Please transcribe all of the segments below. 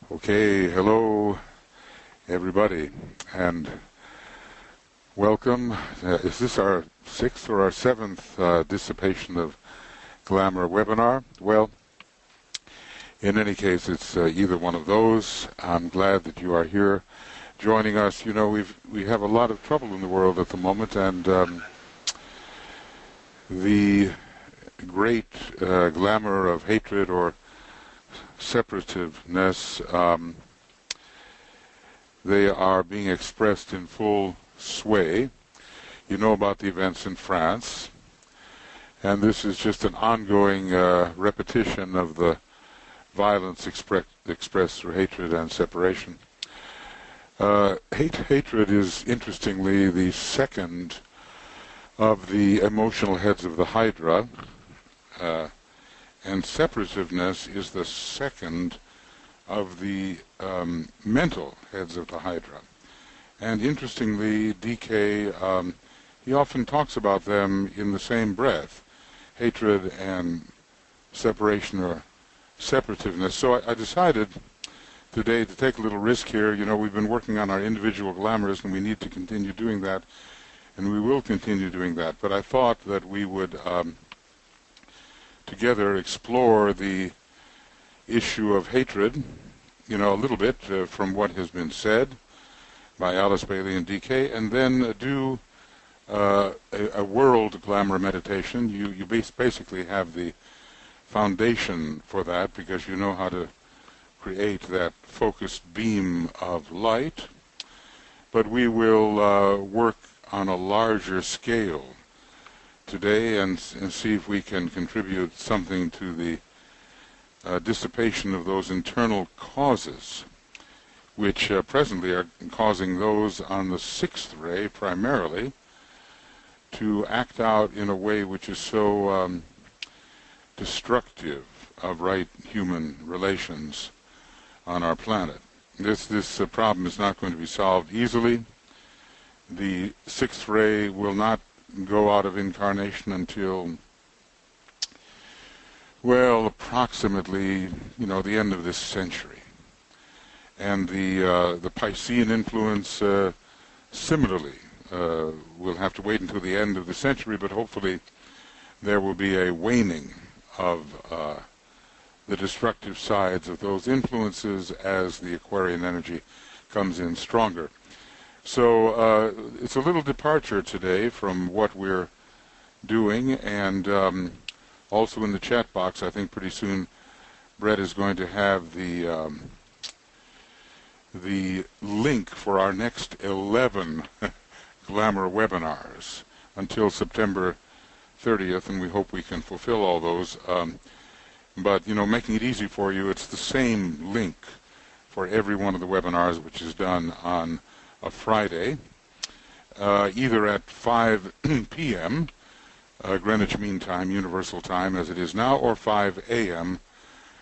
Okay, hello everybody, and welcome. Is this our 6th or our 7th Dissipation of Glamour webinar? Well, in any case, it's either one of those. I'm glad that you are here joining us. You know, we have a lot of trouble in the world at the moment, and the great glamour of hatred or separativeness, they are being expressed in full sway. You know about the events in France, and this is just an ongoing repetition of the violence expressed through hatred and separation. Hatred is, interestingly, the second of the emotional heads of the Hydra, and separativeness is the second of the mental heads of the Hydra. And interestingly, DK, he often talks about them in the same breath, hatred and separation or separativeness. So I decided today to take a little risk here. You know, we've been working on our individual glamours, and we need to continue doing that, and we will continue doing that. But I thought that we would together explore the issue of hatred, you know, a little bit from what has been said by Alice Bailey and DK, and then do a world glamour meditation. You basically have the foundation for that because you know how to create that focused beam of light, but we will work on a larger scale today and see if we can contribute something to the dissipation of those internal causes which presently are causing those on the 6th ray primarily to act out in a way which is so destructive of right human relations on our planet. This problem is not going to be solved easily. The 6th ray will not go out of incarnation until, well, approximately, you know, the end of this century. And the Piscean influence similarly will have to wait until the end of the century, but hopefully there will be a waning of the destructive sides of those influences as the Aquarian energy comes in stronger. So it's a little departure today from what we're doing, and also in the chat box, I think pretty soon Brett is going to have the link for our next 11 Glamour webinars until September 30th, and we hope we can fulfill all those. But, you know, making it easy for you, it's the same link for every one of the webinars, which is done on a Friday, either at 5 p.m., Greenwich Mean Time, Universal Time, as it is now, or 5 a.m.,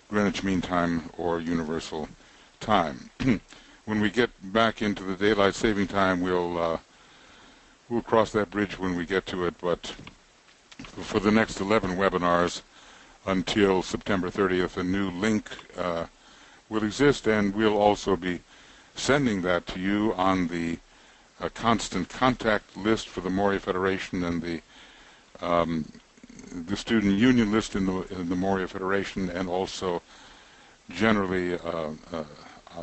Greenwich Mean Time, or Universal Time. When we get back into the daylight saving time, we'll cross that bridge when we get to it, but for the next 11 webinars until September 30th, a new link will exist, and we'll also be sending that to you on the constant contact list for the Moria Federation and the student union list in the Moria Federation, and also generally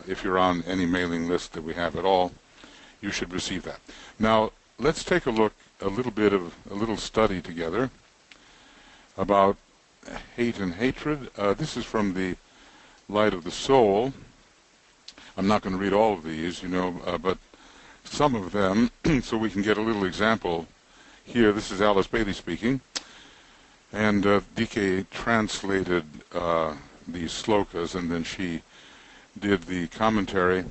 if you're on any mailing list that we have at all, you should receive that. Now let's take a look, a little study together about hate and hatred. This is from the Light of the Soul. I'm not going to read all of these, you know, but some of them, so we can get a little example here. This is Alice Bailey speaking, and DK translated these slokas, and then she did the commentary.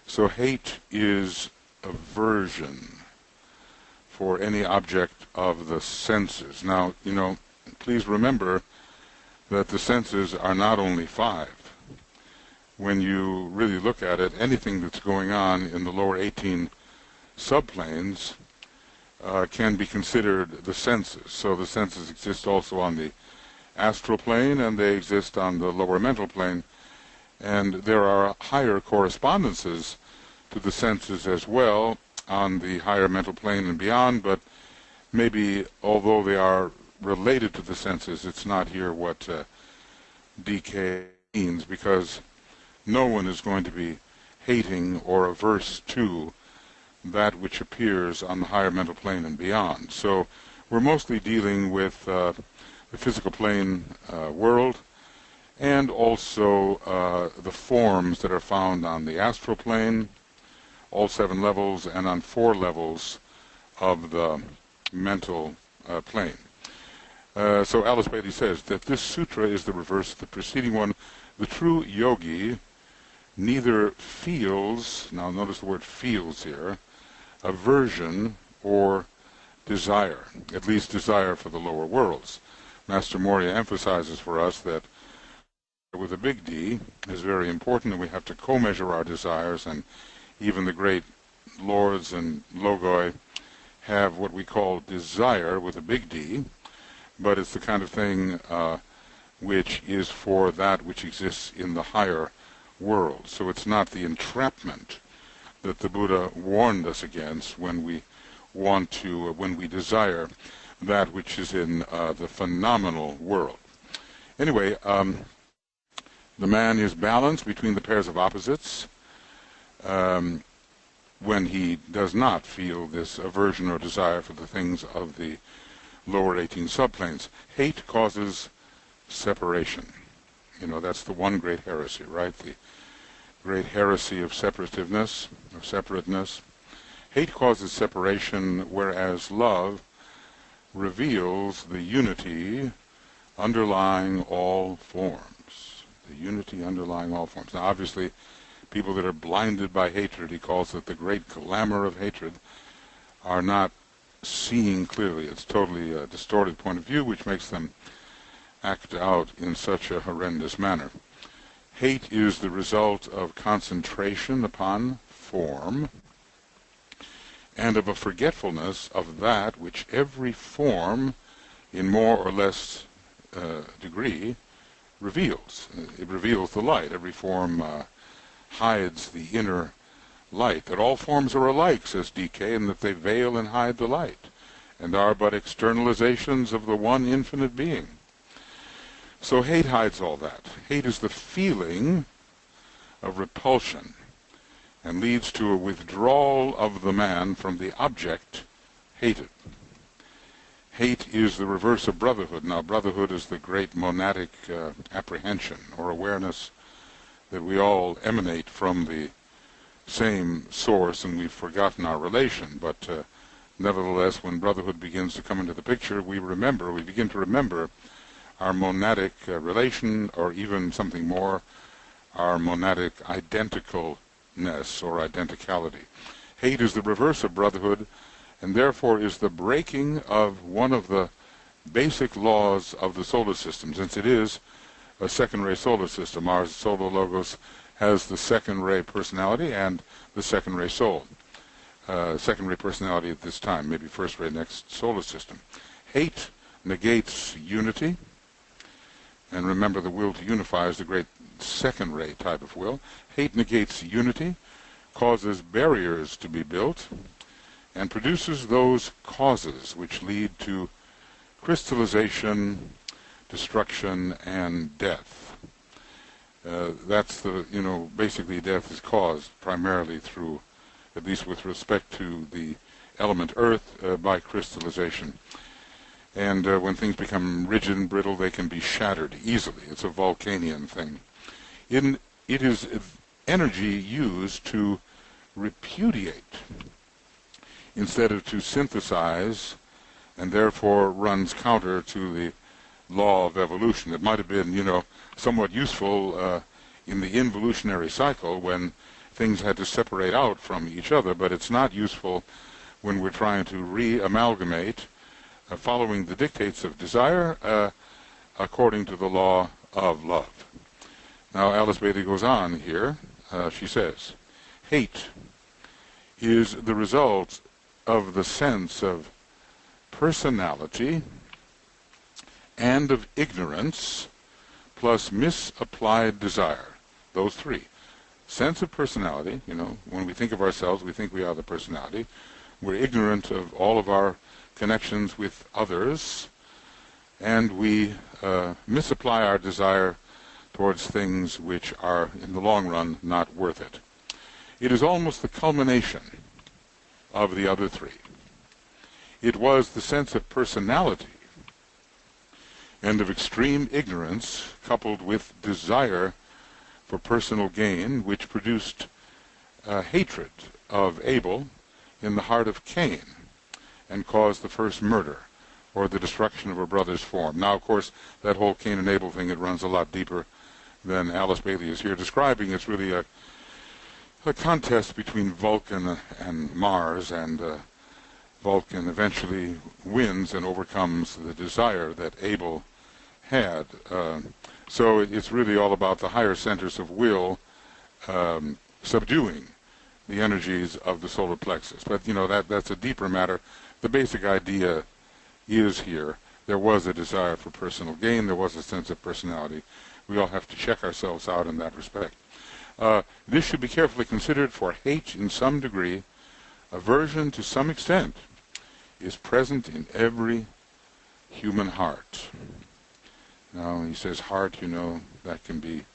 So hate is aversion for any object of the senses. Now, you know, please remember that the senses are not only 5. When you really look at it, anything that's going on in the lower 18 subplanes can be considered the senses. So the senses exist also on the astral plane, and they exist on the lower mental plane. And there are higher correspondences to the senses as well on the higher mental plane and beyond, but maybe although they are related to the senses, it's not here what DK means, because no one is going to be hating or averse to that which appears on the higher mental plane and beyond. So we're mostly dealing with the physical plane world, and also the forms that are found on the astral plane, all 7 levels, and on 4 levels of the mental plane. So Alice Bailey says that this sutra is the reverse of the preceding one. The true yogi neither feels, now notice the word feels here, aversion or desire, at least desire for the lower worlds. Master Morya emphasizes for us that with a big D is very important, and we have to co-measure our desires, and even the great lords and logoi have what we call desire with a big D, but it's the kind of thing which is for that which exists in the higher world. So it's not the entrapment that the Buddha warned us against when we want to, when we desire that which is in the phenomenal world. Anyway, the man is balanced between the pairs of opposites when he does not feel this aversion or desire for the things of the lower 18 subplanes. Hate causes separation. You know, that's the one great heresy, right? The great heresy of separativeness, or separateness. Hate causes separation, whereas love reveals the unity underlying all forms. The unity underlying all forms. Now, obviously, people that are blinded by hatred, he calls it the great glamour of hatred, are not seeing clearly. It's totally a distorted point of view, which makes them act out in such a horrendous manner. Hate is the result of concentration upon form and of a forgetfulness of that which every form, in more or less degree, reveals. It reveals the light. Every form hides the inner light, that all forms are alike, says DK, and that they veil and hide the light, and are but externalizations of the one infinite being. So hate hides all that. Hate is the feeling of repulsion, and leads to a withdrawal of the man from the object hated. Hate is the reverse of brotherhood. Now, brotherhood is the great monadic apprehension or awareness that we all emanate from the same source, and we've forgotten our relation. But nevertheless, when brotherhood begins to come into the picture, we begin to remember our monadic relation, or even something more, our monadic identicalness or identicality. Hate is the reverse of brotherhood, and therefore is the breaking of one of the basic laws of the solar system, since it is a second-ray solar system. Our solar logos has the second-ray personality and the second-ray soul. Second-ray personality at this time, maybe first-ray next solar system. Hate negates unity, and remember the will to unify is the great second-ray type of will. Hate negates unity, causes barriers to be built, and produces those causes which lead to crystallization, destruction, and death. That's the, basically death is caused primarily through, at least with respect to the element earth, by crystallization. And when things become rigid and brittle, they can be shattered easily. It's a Vulcanian thing. It is energy used to repudiate instead of to synthesize, and therefore runs counter to the law of evolution. It might have been, somewhat useful in the involutionary cycle when things had to separate out from each other, but it's not useful when we're trying to re-amalgamate, following the dictates of desire, according to the law of love. Now, Alice Bailey goes on here. She says, hate is the result of the sense of personality and of ignorance plus misapplied desire. those three. Sense of personality, when we think of ourselves, we think we are the personality. We're ignorant of all of our connections with others, and we misapply our desire towards things which are, in the long run, not worth it. It is almost the culmination of the other three. It was the sense of personality and of extreme ignorance coupled with desire for personal gain which produced hatred of Abel in the heart of Cain and caused the first murder or the destruction of a brother's form. Now, of course, that whole Cain and Abel thing, it runs a lot deeper than Alice Bailey is here describing. It's really a contest between Vulcan and Mars, and Vulcan eventually wins and overcomes the desire that Abel had. So it's really all about the higher centers of will subduing the energies of the solar plexus. But, that's a deeper matter. The basic idea is here. There was a desire for personal gain. There was a sense of personality. We all have to check ourselves out in that respect. This should be carefully considered, for hate in some degree, aversion to some extent, is present in every human heart. Now, he says heart, that can be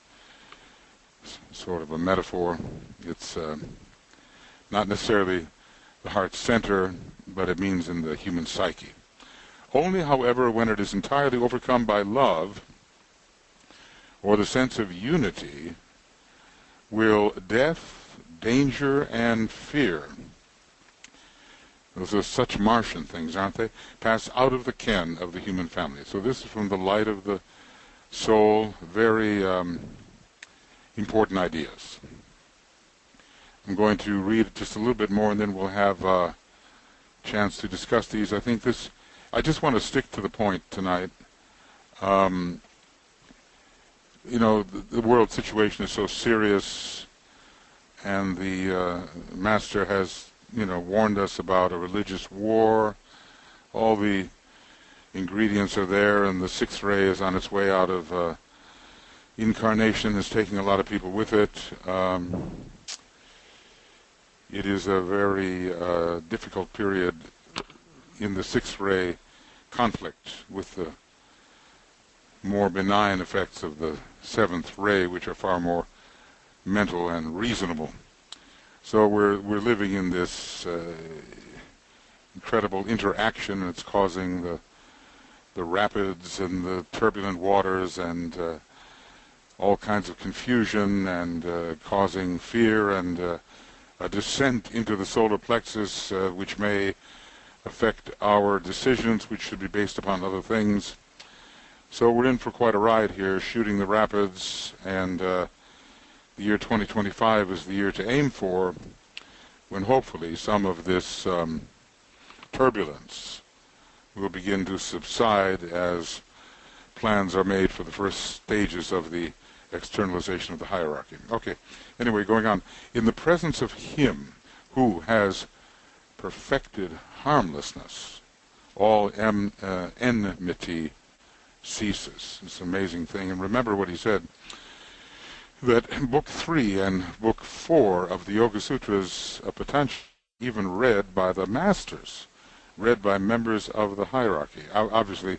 sort of a metaphor. It's not necessarily the heart center, but it means in the human psyche. Only, however, when it is entirely overcome by love or the sense of unity, will death, danger, and fear, those are such Martian things, aren't they, pass out of the ken of the human family. So this is from the light of the soul, very important ideas. I'm going to read just a little bit more, and then we'll have a chance to discuss these. I just want to stick to the point tonight. The world situation is so serious, and the Master has, warned us about a religious war. All the ingredients are there, and the sixth ray is on its way out of incarnation, is taking a lot of people with it. It is a very difficult period in the sixth ray conflict with the more benign effects of the seventh ray, which are far more mental and reasonable. So we're living in this incredible interaction, and it's causing the rapids and the turbulent waters and all kinds of confusion, and causing fear and a descent into the solar plexus, which may affect our decisions, which should be based upon other things. So we're in for quite a ride here, shooting the rapids, and the year 2025 is the year to aim for, when hopefully some of this turbulence will begin to subside as plans are made for the first stages of the externalization of the hierarchy. Okay, anyway, going on. In the presence of Him who has perfected harmlessness, all enmity ceases. It's an amazing thing. And remember what he said, that Book 3 and Book 4 of the Yoga Sutras are potentially even read by the masters, read by members of the hierarchy. Obviously,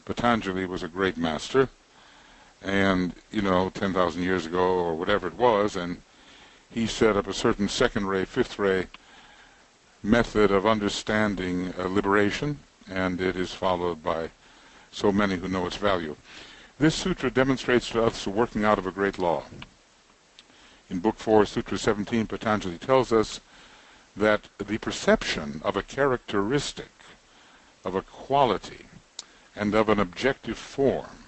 Patanjali was a great master, and, 10,000 years ago or whatever it was, and he set up a certain second ray, fifth ray method of understanding liberation, and it is followed by so many who know its value. This sutra demonstrates to us the working out of a great law. In Book 4, Sutra 17, Patanjali tells us that the perception of a characteristic, of a quality, and of an objective form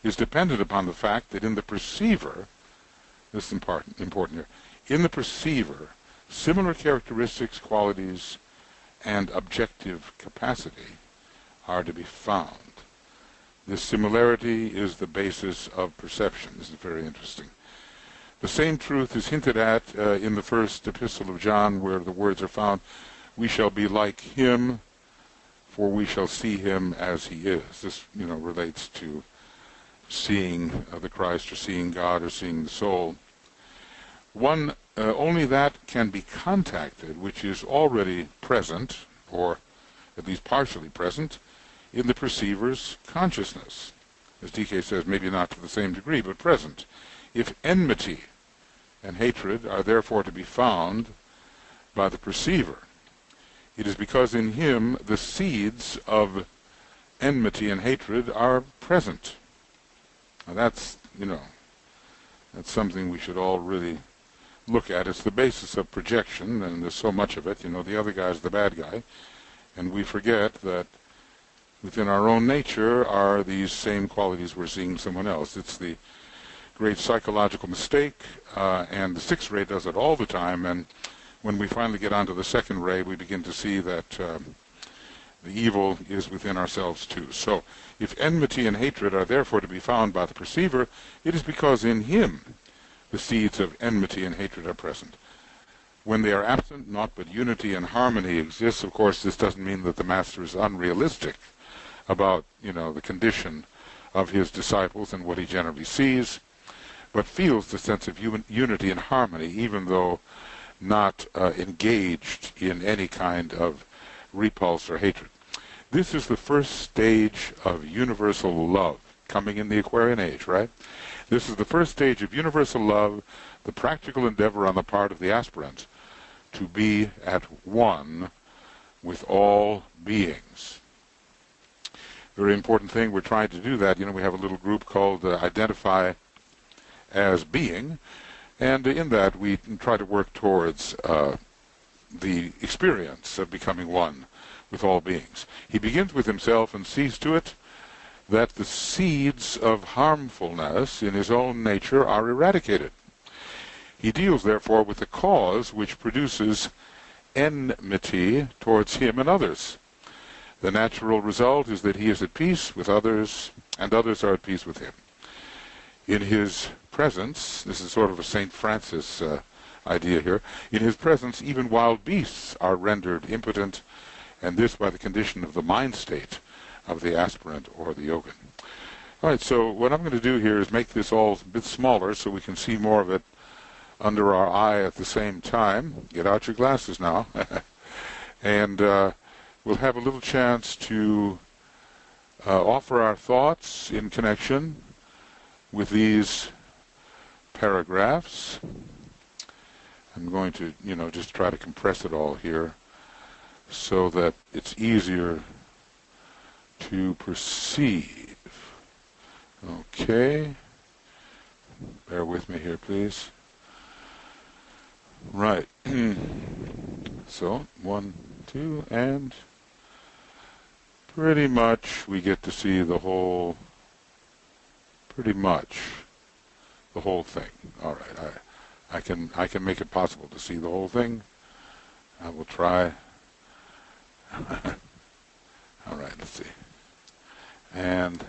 is dependent upon the fact that in the perceiver, this is important here, in the perceiver, similar characteristics, qualities, and objective capacity are to be found. This similarity is the basis of perception. This is very interesting. The same truth is hinted at in the first epistle of John, where the words are found, "We shall be like him, for we shall see him as he is." This, relates to seeing the Christ or seeing God or seeing the soul. One, only that can be contacted which is already present, or at least partially present, in the perceiver's consciousness. As DK says, maybe not to the same degree, but present. If enmity and hatred are therefore to be found by the perceiver, it is because in him the seeds of enmity and hatred are present. Now that's, that's something we should all really look at. It's the basis of projection, and there's so much of it. The other guy's the bad guy, and we forget that within our own nature are these same qualities we're seeing in someone else. It's the great psychological mistake, and the sixth ray does it all the time, and when we finally get onto the second ray, we begin to see that the evil is within ourselves too. So, if enmity and hatred are therefore to be found by the perceiver, it is because in him the seeds of enmity and hatred are present. When they are absent, naught but unity and harmony exists. Of course, this doesn't mean that the Master is unrealistic about, the condition of his disciples and what he generally sees, but feels the sense of unity and harmony, even though not engaged in any kind of repulse or hatred. This is the first stage of universal love, coming in the Aquarian age, right? This is the first stage of universal love, the practical endeavor on the part of the aspirant to be at one with all beings. Very important thing, we're trying to do that. We have a little group called Identify as Being, and in that we try to work towards the experience of becoming one with all beings. He begins with himself and sees to it that the seeds of harmfulness in his own nature are eradicated. He deals, therefore, with the cause which produces enmity towards him and others. The natural result is that he is at peace with others, and others are at peace with him. In his presence, this is sort of a St. Francis idea here, in his presence even wild beasts are rendered impotent, and this by the condition of the mind state of the aspirant or the yogin. All right, so what I'm going to do here is make this all a bit smaller so we can see more of it under our eye at the same time. Get out your glasses now. And we'll have a little chance to offer our thoughts in connection with these paragraphs. I'm going to, just try to compress it all here so that it's easier to perceive. Okay. Bear with me here, please. Right. So, 1, 2, and pretty much we get to see the whole, pretty much the whole thing. All right. I can make it possible to see the whole thing. I will try. All right, let's see. And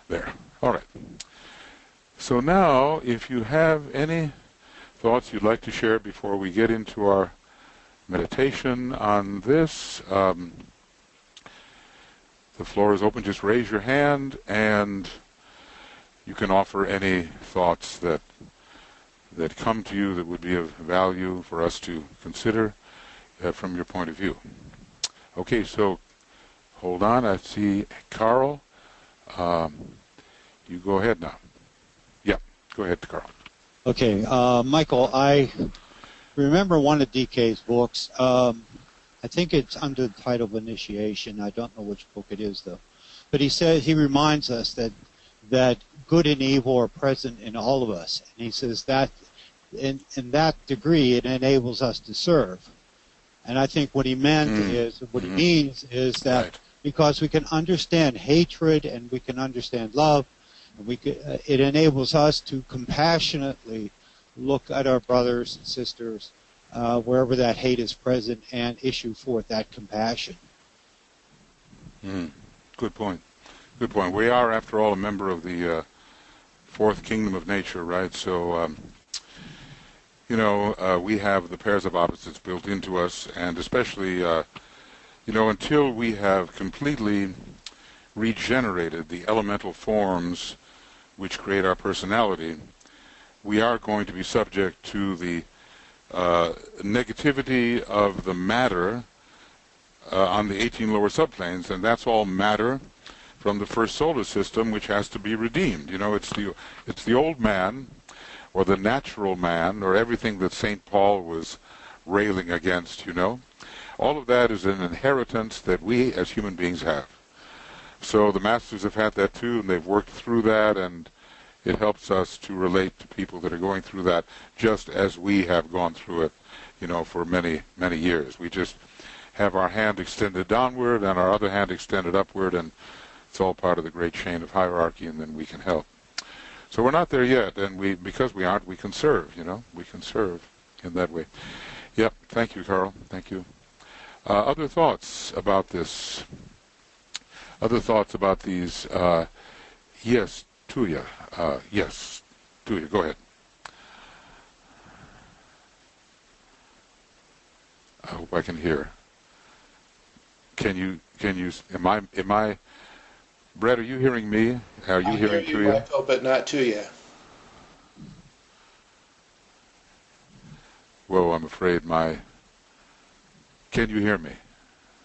there. All right. So now, if you have any thoughts you'd like to share before we get into our meditation on this, the floor is open. Just raise your hand, and you can offer any thoughts that come to you that would be of value for us to consider from your point of view. Okay, so hold on. I see Carl. You go ahead now. Yeah, go ahead, Carl. Okay, Michael, I remember one of DK's books. I think it's under the title of Initiation. I don't know which book it is, though. But he reminds us that good and evil are present in all of us. And he says that in that degree, it enables us to serve. And I think what he meant is, what he means is that because we can understand hatred and we can understand love, and it enables us to compassionately look at our brothers and sisters wherever that hate is present and issue forth that compassion. Good point. Good point. We are, after all, a member of the fourth kingdom of nature, right? So, we have the pairs of opposites built into us, and especially, until we have completely regenerated the elemental forms which create our personality, we are going to be subject to the negativity of the matter on the 18 lower subplanes, and that's all matter from the first solar system, which has to be redeemed. You know, it's the old man, or the natural man, or everything that St. Paul was railing against, you know. All of that is an inheritance that we as human beings have. So the masters have had that too, and they've worked through that, and it helps us to relate to people that are going through that just as we have gone through it, you know, for many, many years. We just have our hand extended downward and our other hand extended upward, and it's all part of the great chain of hierarchy, and then we can help. So we're not there yet, and because we aren't, we can serve, you know. We can serve in that way. Yep, thank you, Carl. Thank you. Other thoughts about this? Other thoughts about these? Yes, Tuija. Yes, Tuija, go ahead. I hope I can hear. Can you, am I, Brett, are you hearing me? Are you hearing Tuija? I hear you, Michael, but not Tuija. Whoa, I'm afraid can you hear me?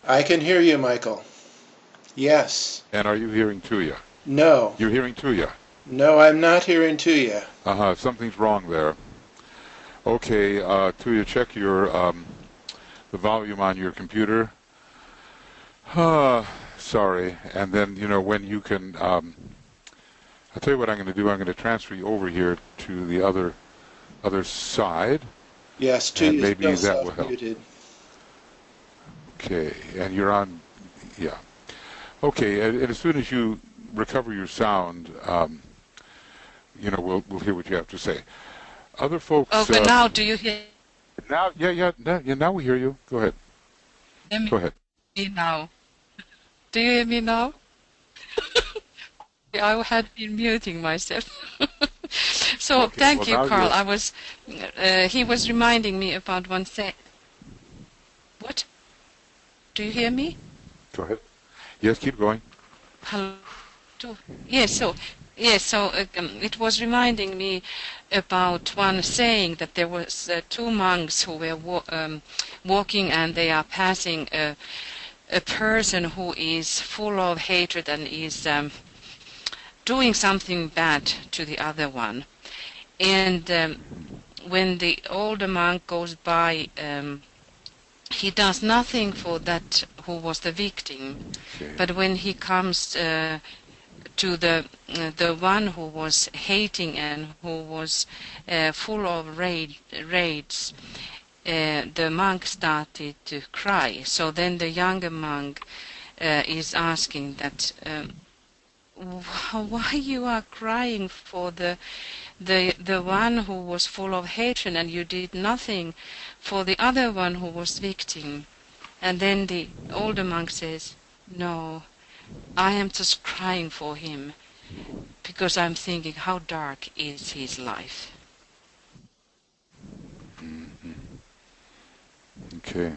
I can hear you, Michael. Yes. And are you hearing Tuija? No. You're hearing Tuija? No, I'm not hearing Tuija. Something's wrong there. Okay, Tuija, check your, the volume on your computer. Sorry. And then, you know, when you can, I'll tell you what I'm going to do. I'm going to transfer you over here to the other side. Yes, Tuija, maybe that will help. Muted. Okay, and you're on, yeah. Okay, and as soon as you recover your sound, you know, we'll hear what you have to say. Other folks. Oh, but now do you hear? Now, yeah. Now we hear you. Go ahead. Go ahead. Me now. Do you hear me now? I had been muting myself. So okay, thank you, Carl. I was. He was reminding me about one thing. What? Do you hear me? Go ahead. Yes, keep going. Hello. Yes. So it was reminding me about one saying that there was two monks who were walking, and they are passing a person who is full of hatred and is doing something bad to the other one. And when the older monk goes by, he does nothing for that who was the victim. Okay. But when he comes to the one who was hating and who was full of rage, the monk started to cry. So then the younger monk is asking that, why you are crying for the one who was full of hatred, and you did nothing for the other one who was victim? And then the older monk says, no, I am just crying for him because I'm thinking how dark is his life. Mm-hmm. Okay.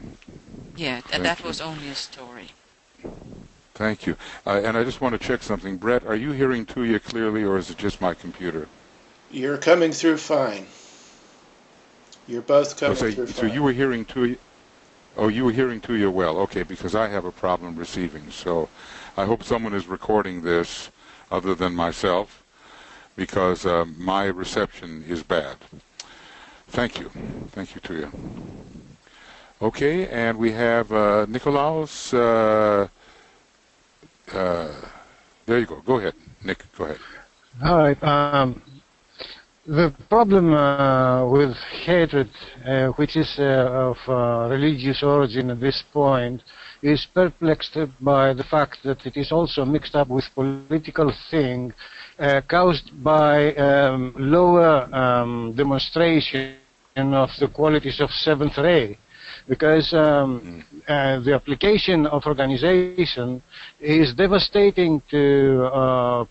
Yeah, that was only a story. Thank you. And I just want to check something. Brett, are you hearing Tuija clearly, or is it just my computer? You're coming through fine. You're both coming through fine. So you were hearing Tuija? Oh, you were hearing Tuija well. Okay, because I have a problem receiving. So I hope someone is recording this other than myself, because my reception is bad. Thank you. Thank you, Tuija. Okay, and we have Nikolaos. There you go. Go ahead, Nick. Go ahead. All right. The problem with hatred, which is of religious origin at this point, is perplexed by the fact that it is also mixed up with political thing caused by lower demonstration of the qualities of seventh ray. Because the application of organization is devastating to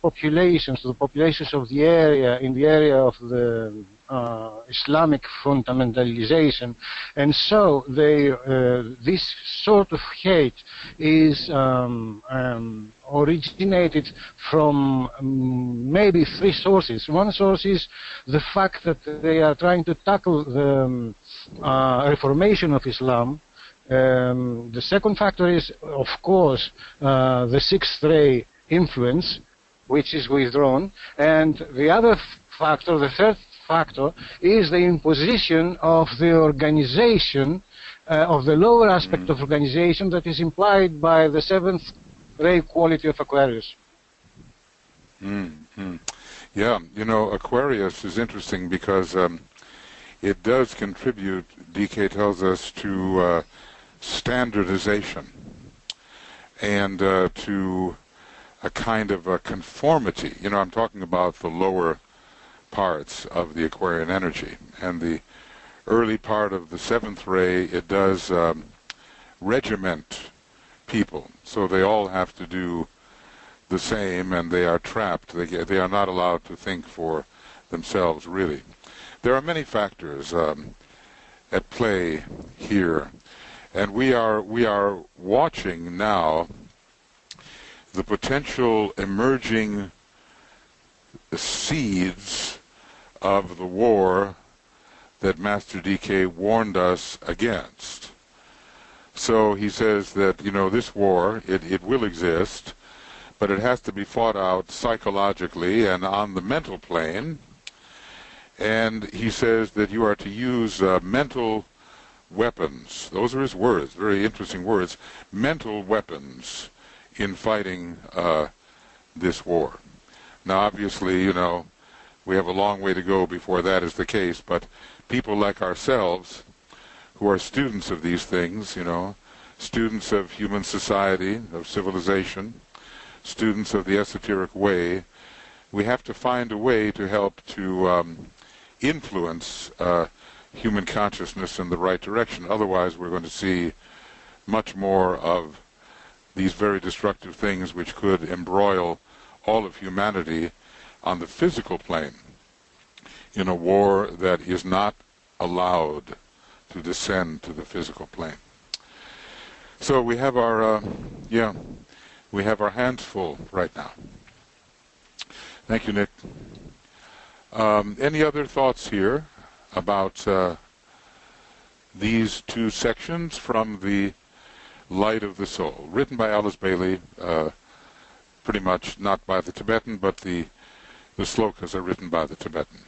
populations, the populations of the area, in the area of the Islamic fundamentalization, and so this sort of hate is originated from maybe three sources. One source is the fact that they are trying to tackle the reformation of Islam. The second factor is, of course, the sixth ray influence, which is withdrawn, and the other factor, the third factor, is the imposition of the organization, of the lower aspect of organization that is implied by the seventh ray quality of Aquarius. Yeah, you know, Aquarius is interesting because it does contribute, DK tells us, to standardization and to a kind of a conformity. You know, I'm talking about the lower parts of the Aquarian energy. And the early part of the seventh ray, it does regiment people. So they all have to do the same, and they are trapped. They are not allowed to think for themselves, really. There are many factors at play here. And we are watching now the potential emerging seeds of the war that Master DK warned us against. So he says that, you know, this war, it will exist, but it has to be fought out psychologically and on the mental plane. And he says that you are to use mental weapons. Those are his words, very interesting words. Mental weapons in fighting this war. Now, obviously, you know, we have a long way to go before that is the case, but people like ourselves who are students of these things, you know, students of human society, of civilization, students of the esoteric way, we have to find a way to help to influence human consciousness in the right direction. Otherwise, we're going to see much more of these very destructive things which could embroil all of humanity on the physical plane in a war that is not allowed to descend to the physical plane. So we have our, we have our hands full right now. Thank you, Nick. Any other thoughts here about these two sections from the Light of the Soul, written by Alice Bailey, pretty much not by the Tibetan, but the slokas are written by the Tibetan.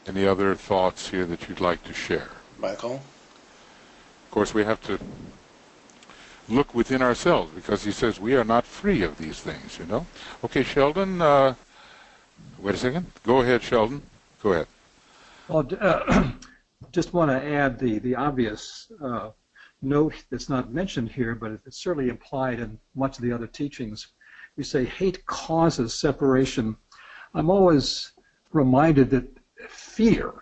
Any other thoughts here that you'd like to share? Michael? Of course, we have to look within ourselves, because he says we are not free of these things, you know. Okay, Sheldon, wait a second. Go ahead, Sheldon. Go ahead. Well, just want to add the obvious note that's not mentioned here, but it's certainly implied in much of the other teachings. We say hate causes separation. I'm always reminded that fear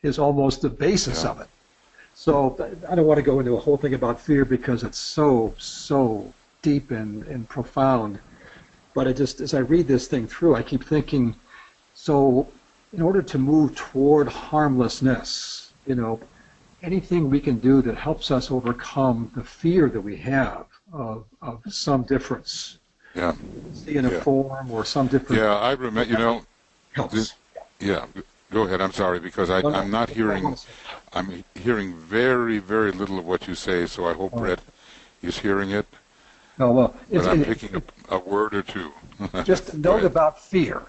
is almost the basis of it. So I don't want to go into a whole thing about fear because it's so deep and profound. But as I read this thing through, I keep thinking, so in order to move toward harmlessness, you know, anything we can do that helps us overcome the fear that we have of some difference. Yeah. See in a form or some different. Yeah, I remember, you know. Helps. Yeah, go ahead. I'm sorry, because I'm not hearing, I'm hearing very, very little of what you say, so I hope Brett is hearing it. No, well, but I'm picking up a word or two. Just a note about fear.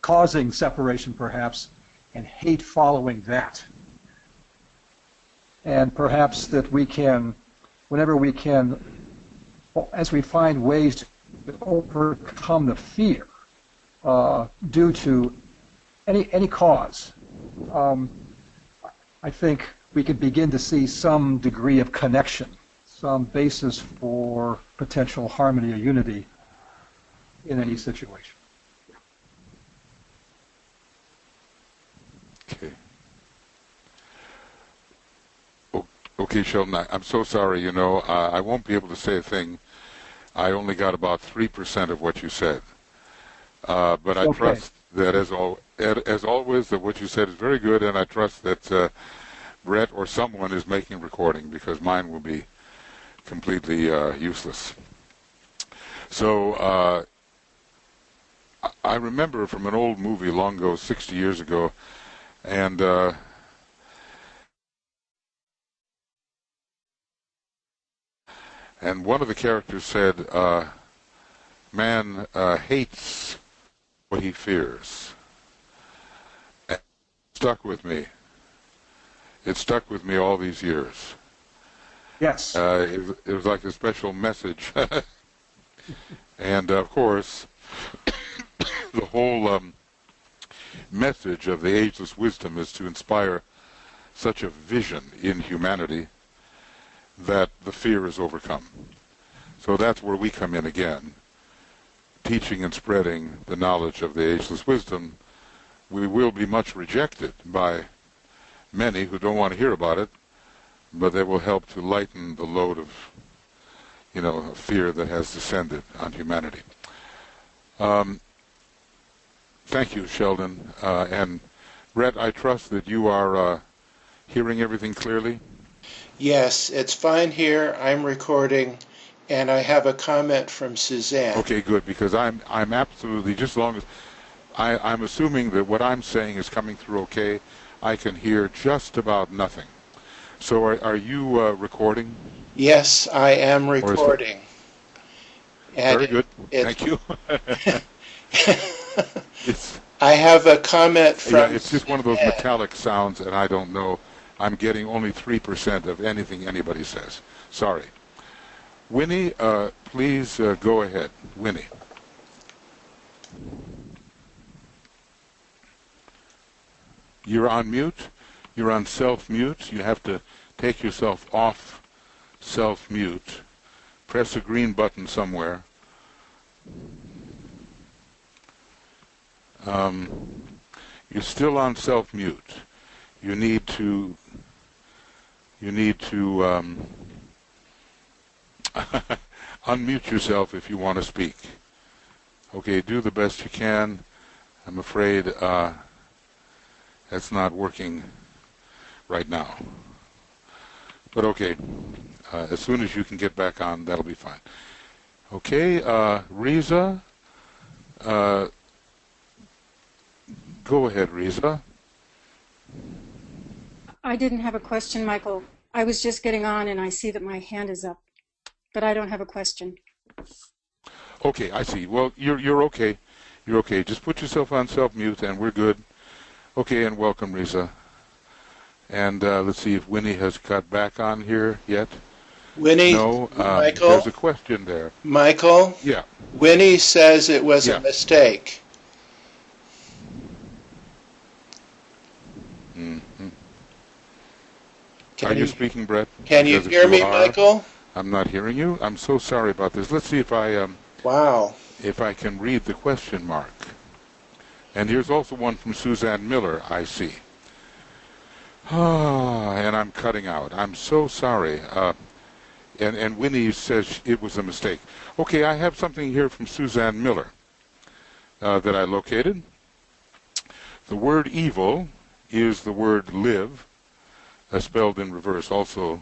Causing separation, perhaps, and hate following that. And perhaps that we can, whenever we can, as we find ways to overcome the fear due to any cause, I think we could begin to see some degree of connection, some basis for potential harmony or unity in any situation. Okay. Okay, Sheldon, I'm so sorry, you know, I won't be able to say a thing. I only got about 3% of what you said. But that as always, that what you said is very good, and I trust that Brett or someone is making a recording, because mine will be completely useless. So I remember from an old movie long ago, 60 years ago, and one of the characters said, man hates what he fears. And it stuck with me. It stuck with me all these years. Yes. It was like a special message. And, of course, the whole message of the ageless wisdom is to inspire such a vision in humanity that the fear is overcome. So that's where we come in again, teaching and spreading the knowledge of the ageless wisdom. We will be much rejected by many who don't want to hear about it, but they will help to lighten the load of, fear that has descended on humanity. Thank you, Sheldon. And Brett, I trust that you are hearing everything clearly? Yes, it's fine here. I'm recording, and I have a comment from Suzanne. Okay, good, because I'm absolutely, just as long as I'm assuming that what I'm saying is coming through okay, I can hear just about nothing. So are you recording? Yes, I am recording. Very good. Thank you. I have a comment from... Yeah, it's just one of those metallic sounds, and I don't know. I'm getting only 3% of anything anybody says. Sorry. Winnie, please go ahead. Winnie. You're on mute. You're on self-mute. You have to take yourself off self-mute. Press a green button somewhere. You're still on self-mute. You need to unmute yourself if you want to speak. Okay, do the best you can. I'm afraid that's not working right now. But okay, as soon as you can get back on, that'll be fine. Okay, Riza, go ahead, Riza. I didn't have a question, Michael. I was just getting on and I see that my hand is up, but I don't have a question. Okay, I see. Well, you're okay. You're okay. Just put yourself on self-mute and we're good. Okay, and welcome, Riza. And let's see if Winnie has got back on here yet. Winnie, no, Michael? There's a question there. Michael? Yeah. Winnie says it was a mistake. Mm-hmm. Are you speaking, Brett? Can you hear me, Michael? I'm not hearing you. I'm so sorry about this. Let's see if I wow. If I can read the question mark. And here's also one from Suzanne Miller, I see. And I'm cutting out. I'm so sorry. And Winnie says it was a mistake. Okay, I have something here from Suzanne Miller that I located. The word evil is the word live, spelled in reverse. Also,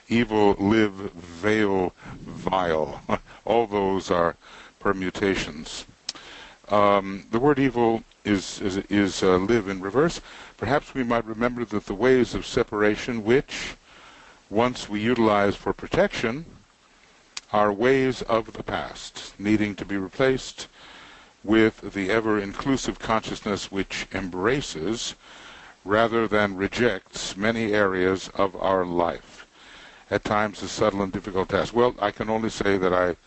evil, live, veil, vile. All those are permutations. The word evil is live in reverse. Perhaps we might remember that the ways of separation, which once we utilize for protection, are ways of the past, needing to be replaced with the ever-inclusive consciousness which embraces rather than rejects many areas of our life. At times a subtle and difficult task. Well, I can only say that I,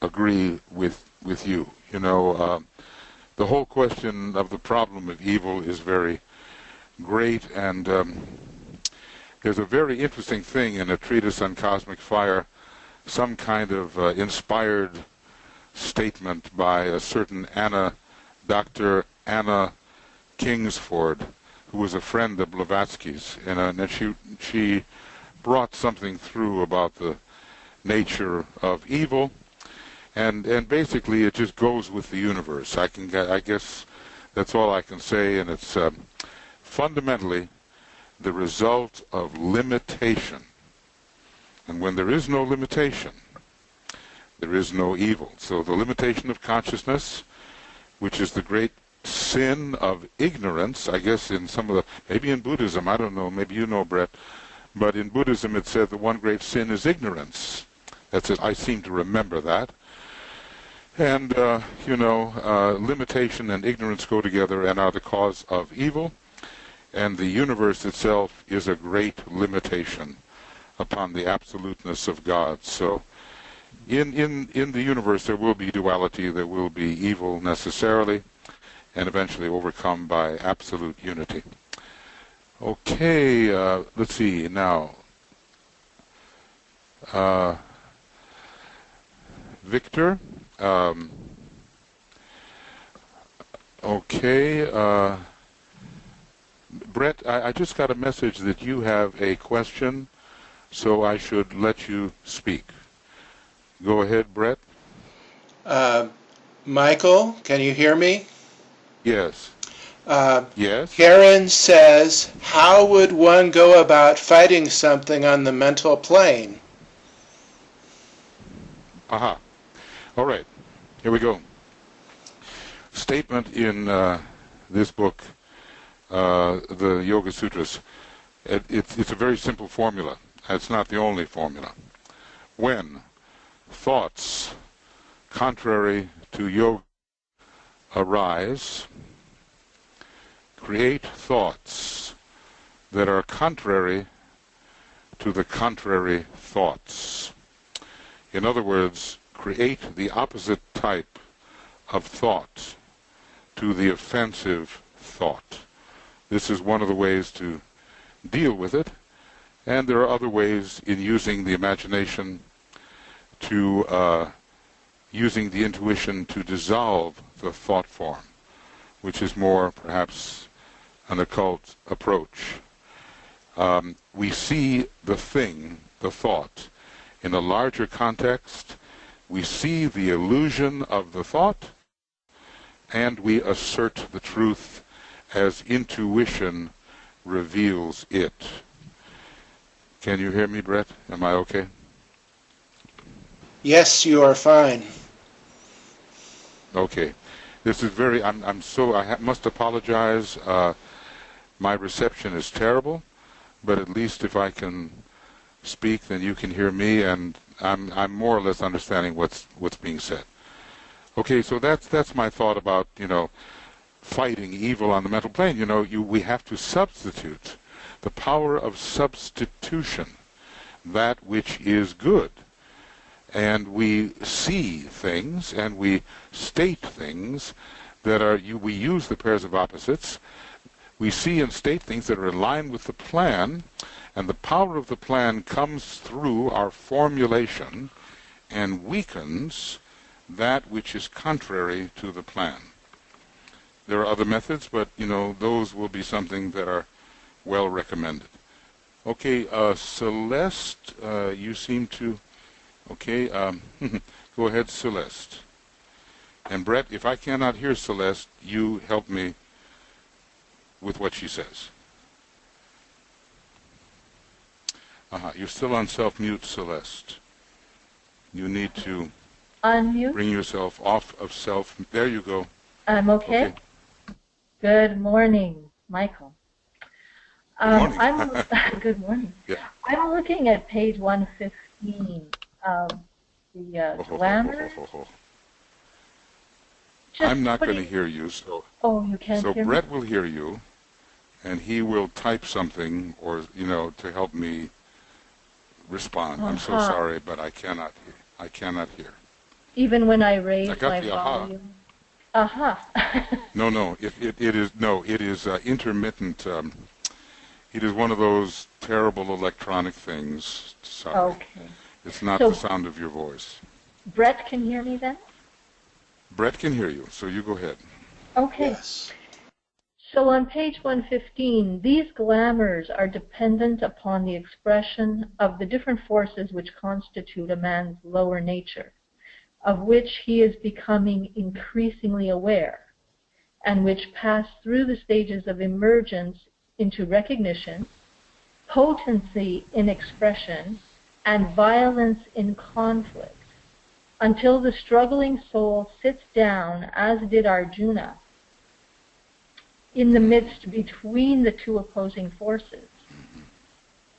agree with you. The whole question of the problem of evil is very great, and there's a very interesting thing in a treatise on cosmic fire, some kind of inspired statement by a certain Dr. Anna Kingsford, who was a friend of Blavatsky's, and she brought something through about the nature of evil, and basically it just goes with the universe. I guess that's all I can say, and it's fundamentally the result of limitation. And when there is no limitation, there is no evil. So the limitation of consciousness, which is the great sin of ignorance, I guess in some of the, maybe in Buddhism, I don't know, maybe you know, Brett, but in Buddhism it said the one great sin is ignorance. That's it. I seem to remember that. And, limitation and ignorance go together and are the cause of evil. And the universe itself is a great limitation upon the absoluteness of God. So in the universe there will be duality, there will be evil necessarily, and eventually overcome by absolute unity. Okay, let's see now. Victor. Okay. Brett, I just got a message that you have a question, so I should let you speak. Go ahead, Brett. Michael, can you hear me? Yes. Yes. Karen says, how would one go about fighting something on the mental plane? Aha. All right. Here we go. Statement in this book, the Yoga Sutras. It's a very simple formula. It's not the only formula. When thoughts contrary to yoga arise, create thoughts that are contrary to the contrary thoughts. In other words, create the opposite type of thought to the offensive thought. This is one of the ways to deal with it, and there are other ways in using the imagination to using the intuition to dissolve the thought form, which is more perhaps an occult approach. We see the thing, the thought, in a larger context. We see the illusion of the thought, and we assert the truth as intuition reveals it. Can you hear me, Brett? Am I okay? Yes, you are fine. Okay. This is very, I must apologize. My reception is terrible, but at least if I can speak, then you can hear me, and I'm more or less understanding what's being said. Okay, so that's my thought about, fighting evil on the mental plane. We have to substitute the power of substitution, that which is good. And we see things and we state things that are, we use the pairs of opposites. We see and state things that are in line with the plan, and the power of the plan comes through our formulation and weakens that which is contrary to the plan. There are other methods, but, those will be something that are well recommended. Okay, Celeste, you seem to... Okay, go ahead, Celeste. And Brett, if I cannot hear Celeste, you help me with what she says. You're still on self-mute, Celeste. You need to unmute. Bring yourself off of self. There you go. I'm okay. Good morning, Michael. Good morning. Good morning. Yeah. I'm looking at page 115. The glamour. I'm not going to hear you, so. Oh, you can't hear me? So Brett will hear you, and he will type something, or to help me respond. I'm so sorry, but I cannot hear. I cannot hear. Even when I raise my volume. No. It is intermittent. It is one of those terrible electronic things. Sorry. Okay. It's not the sound of your voice. Brett can hear me then? Brett can hear you, so you go ahead. Okay. Yes. So on page 115, these glamours are dependent upon the expression of the different forces which constitute a man's lower nature. of which he is becoming increasingly aware, and which pass through the stages of emergence into recognition, potency in expression, and violence in conflict, until the struggling soul sits down, as did Arjuna, in the midst between the two opposing forces,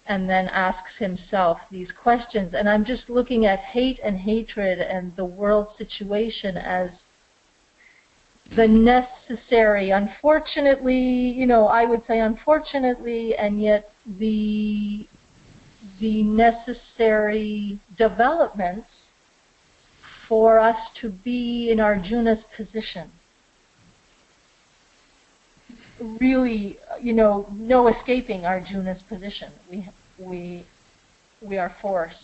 and then asks himself these questions. And I'm just looking at hate and hatred and the world situation as the necessary, unfortunately, I would say unfortunately, and yet the necessary developments for us to be in Arjuna's position. Really, no escaping Arjuna's position. We are forced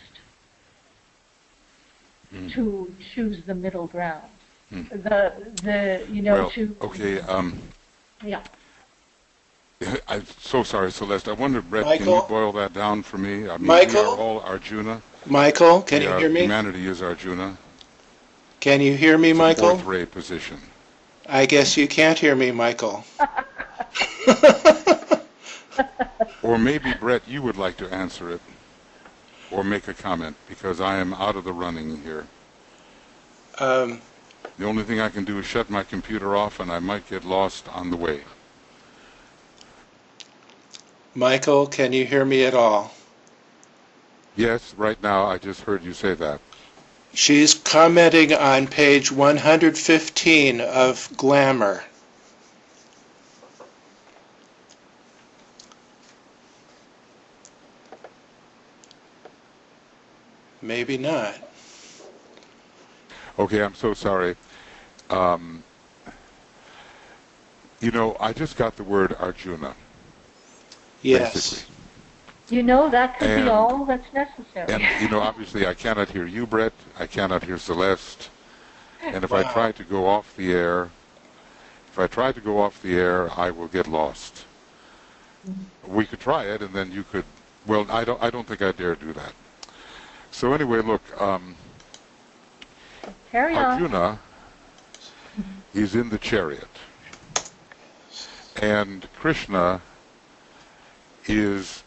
to choose the middle ground. Yeah. I'm so sorry, Celeste. I wonder, Brett, Michael? can you boil that down for me? I mean, Michael? we are all Arjuna. Michael, can you hear me? Humanity is Arjuna. Can you hear me, It's Michael? a fourth ray position. I guess you can't hear me, Michael. Or maybe, Brett, you would like to answer it or make a comment, because I am out of the running here. The only thing I can do is shut my computer off, and I might get lost on the way. Michael, can you hear me at all? Yes, right now I just heard you say that. She's commenting on page 115 of Glamour. Maybe not. Okay, I'm so sorry. I just got the word Arjuna. Yes. Basically. That could be all that's necessary. And, obviously I cannot hear you, Brett. I cannot hear Celeste. And if I try to go off the air, I will get lost. We could try it, and then you could, well, I don't think I dare do that. So anyway, look, Carry on. Arjuna is in the chariot, and Krishna is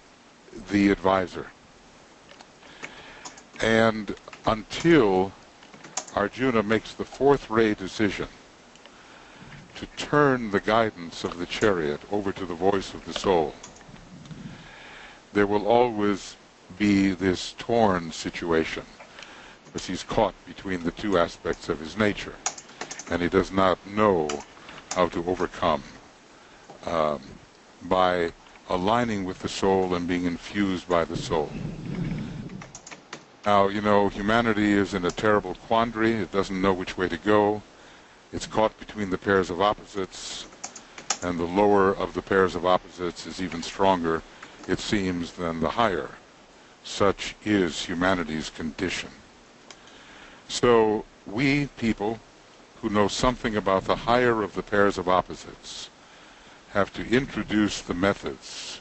the advisor. And until Arjuna makes the fourth ray decision to turn the guidance of the chariot over to the voice of the soul, there will always be this torn situation, because he's caught between the two aspects of his nature, and he does not know how to overcome by aligning with the soul and being infused by the soul. Now, humanity is in a terrible quandary. It doesn't know which way to go. It's caught between the pairs of opposites, and the lower of the pairs of opposites is even stronger, it seems, than the higher. Such is humanity's condition. So we people who know something about the higher of the pairs of opposites have to introduce the methods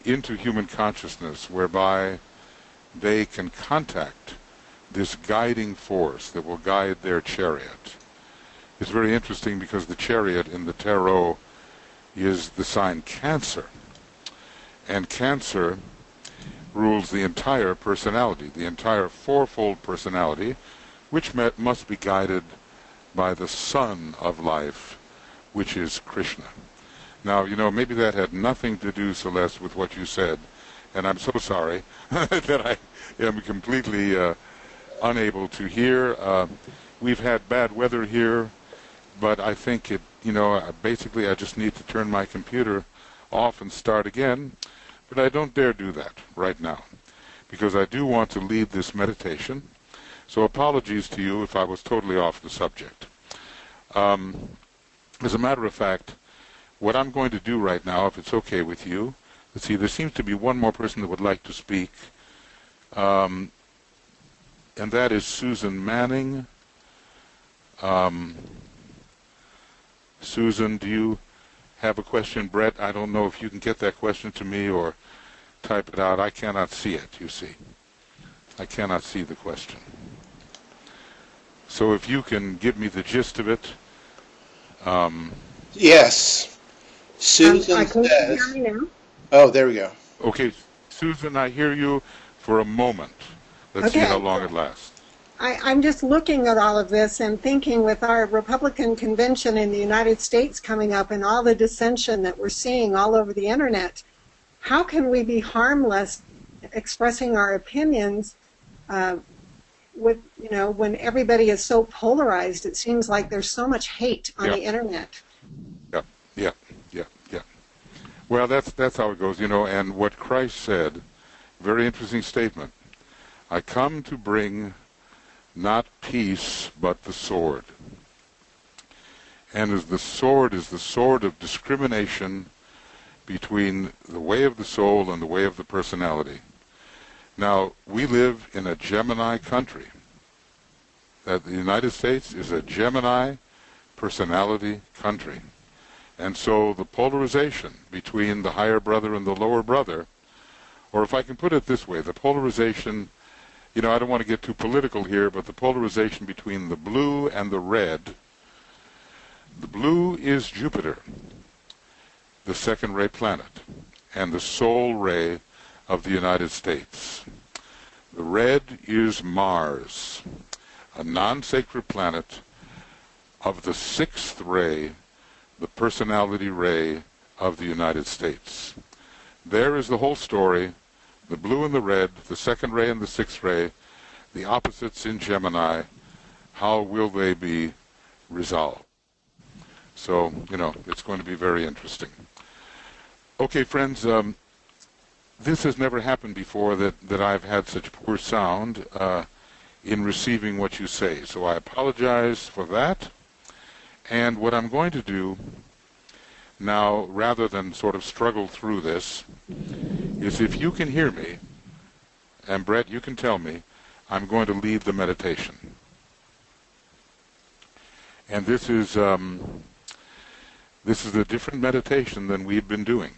into human consciousness whereby they can contact this guiding force that will guide their chariot. It's very interesting because the chariot in the tarot is the sign Cancer. And Cancer rules the entire personality, the entire fourfold personality, which must be guided by the sun of life, which is Krishna. Now, maybe that had nothing to do, Celeste, with what you said, and I'm so sorry that I am completely unable to hear. We've had bad weather here, but I think basically I just need to turn my computer off and start again, but I don't dare do that right now, because I do want to lead this meditation, so apologies to you if I was totally off the subject. As a matter of fact, what I'm going to do right now, if it's okay with you, let's see, there seems to be one more person that would like to speak, and that is Susan Manning. Susan, do you have a question? Brett, I don't know if you can get that question to me or type it out. I cannot see it, you see. I cannot see the question. So if you can give me the gist of it. Yes. Susan can you hear says, me now? oh, there we go. Okay, Susan, I hear you for a moment. Let's see Okay. how long it lasts. I'm just looking at all of this and thinking, with our Republican convention in the United States coming up and all the dissension that we're seeing all over the internet, how can we be harmless expressing our opinions when everybody is so polarized? It seems like there's so much hate on the internet. Yeah. Well, that's how it goes, and what Christ said, very interesting statement. I come to bring not peace, but the sword. And as the sword is the sword of discrimination between the way of the soul and the way of the personality. Now, we live in a Gemini country. That the United States is a Gemini personality country. And so the polarization between the higher brother and the lower brother, or if I can put it this way, the polarization, I don't want to get too political here, but the polarization between the blue and the red. The blue is Jupiter, the second ray planet, and the soul ray of the United States. The red is Mars, a non-sacred planet of the sixth ray, the personality ray of the United States. There is the whole story, the blue and the red, the second ray and the sixth ray, the opposites in Gemini. How will they be resolved? So, it's going to be very interesting. Okay, friends, this has never happened before that I've had such poor sound in receiving what you say. So I apologize for that. And what I'm going to do now, rather than sort of struggle through this, is if you can hear me, and Brett, you can tell me, I'm going to lead the meditation. And this is a different meditation than we've been doing.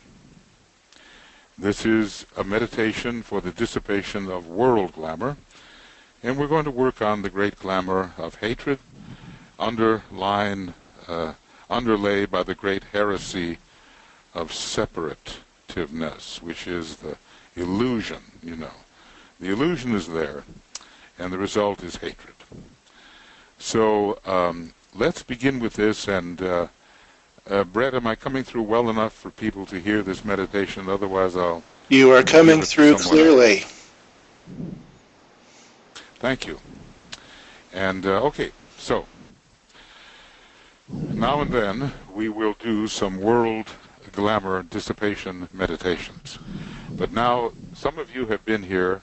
This is a meditation for the dissipation of world glamour, and we're going to work on the great glamour of hatred, underlay by the great heresy of separativeness, which is the illusion, The illusion is there, and the result is hatred. So let's begin with this, and Brett, am I coming through well enough for people to hear this meditation? Otherwise, You are coming through clearly. Thank you. And, okay, so now and then we will do some world glamour dissipation meditations. But now some of you have been here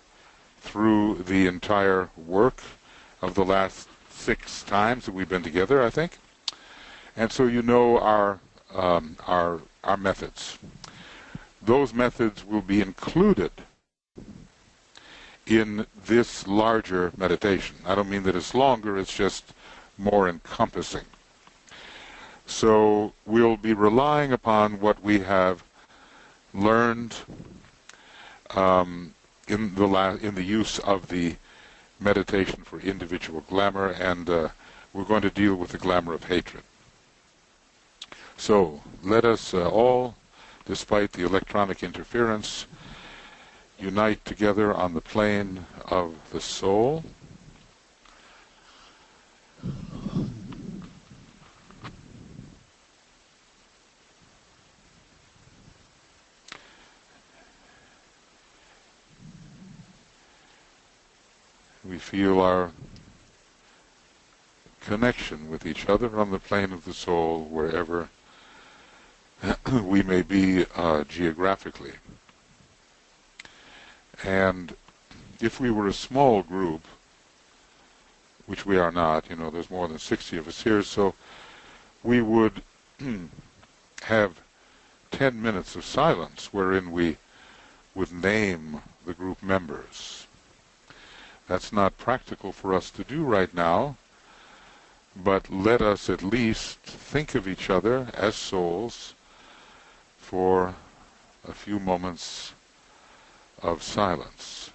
through the entire work of the last 6 times that we've been together, I think. And so you know our methods. Those methods will be included in this larger meditation. I don't mean that it's longer, it's just more encompassing. So we'll be relying upon what we have learned in the use of the meditation for individual glamour, and we're going to deal with the glamour of hatred. So let us all, despite the electronic interference, unite together on the plane of the soul. We feel our connection with each other on the plane of the soul, wherever we may be geographically. And if we were a small group, which we are not, there's more than 60 of us here, so we would have 10 minutes of silence wherein we would name the group members. That's not practical for us to do right now, but let us at least think of each other as souls for a few moments of silence.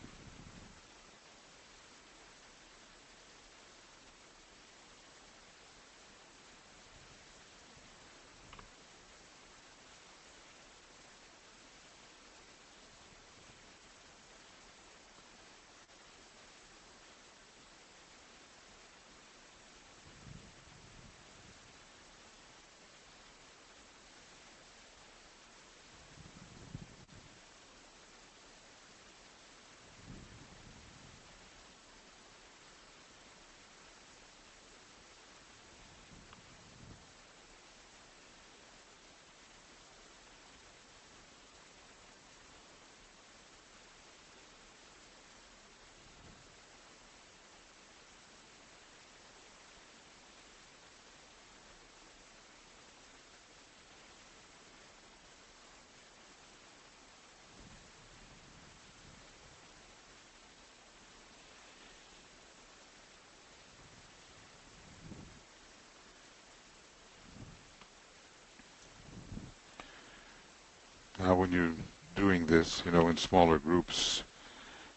when you're doing this, in smaller groups,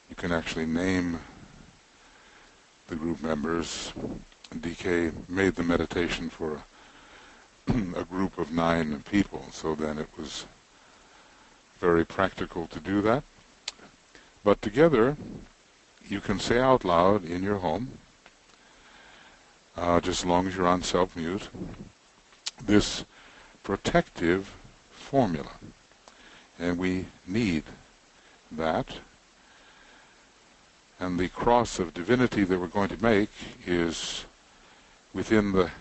you can actually name the group members. DK made the meditation for a group of 9 people, so then it was very practical to do that. But together, you can say out loud in your home, just as long as you're on self-mute, this protective formula. And we need that. And the cross of divinity that we're going to make is within the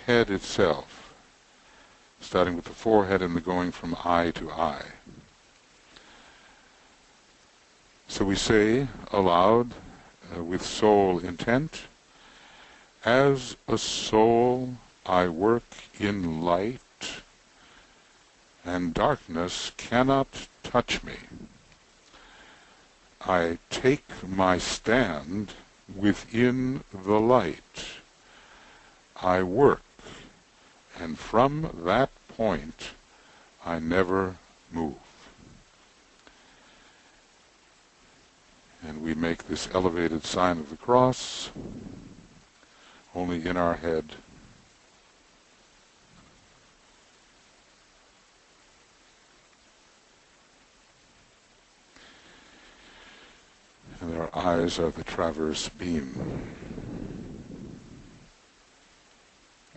head itself, starting with the forehead and going from eye to eye. So we say aloud, with soul intent, as a soul I work in light, and darkness cannot touch me. I take my stand within the light. I work, and from that point I never move. And we make this elevated sign of the cross only in our head. And our eyes are the traverse beam.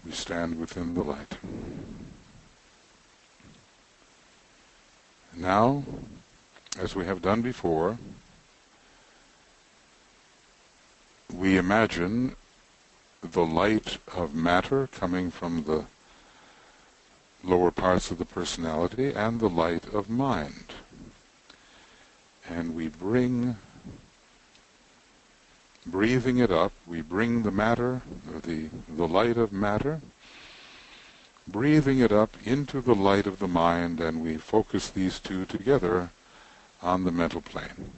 We stand within the light. Now, as we have done before, we imagine the light of matter coming from the lower parts of the personality and the light of mind. And we bring, breathing it up, we bring the matter, or the light of matter, breathing it up into the light of the mind, and we focus these two together on the mental plane.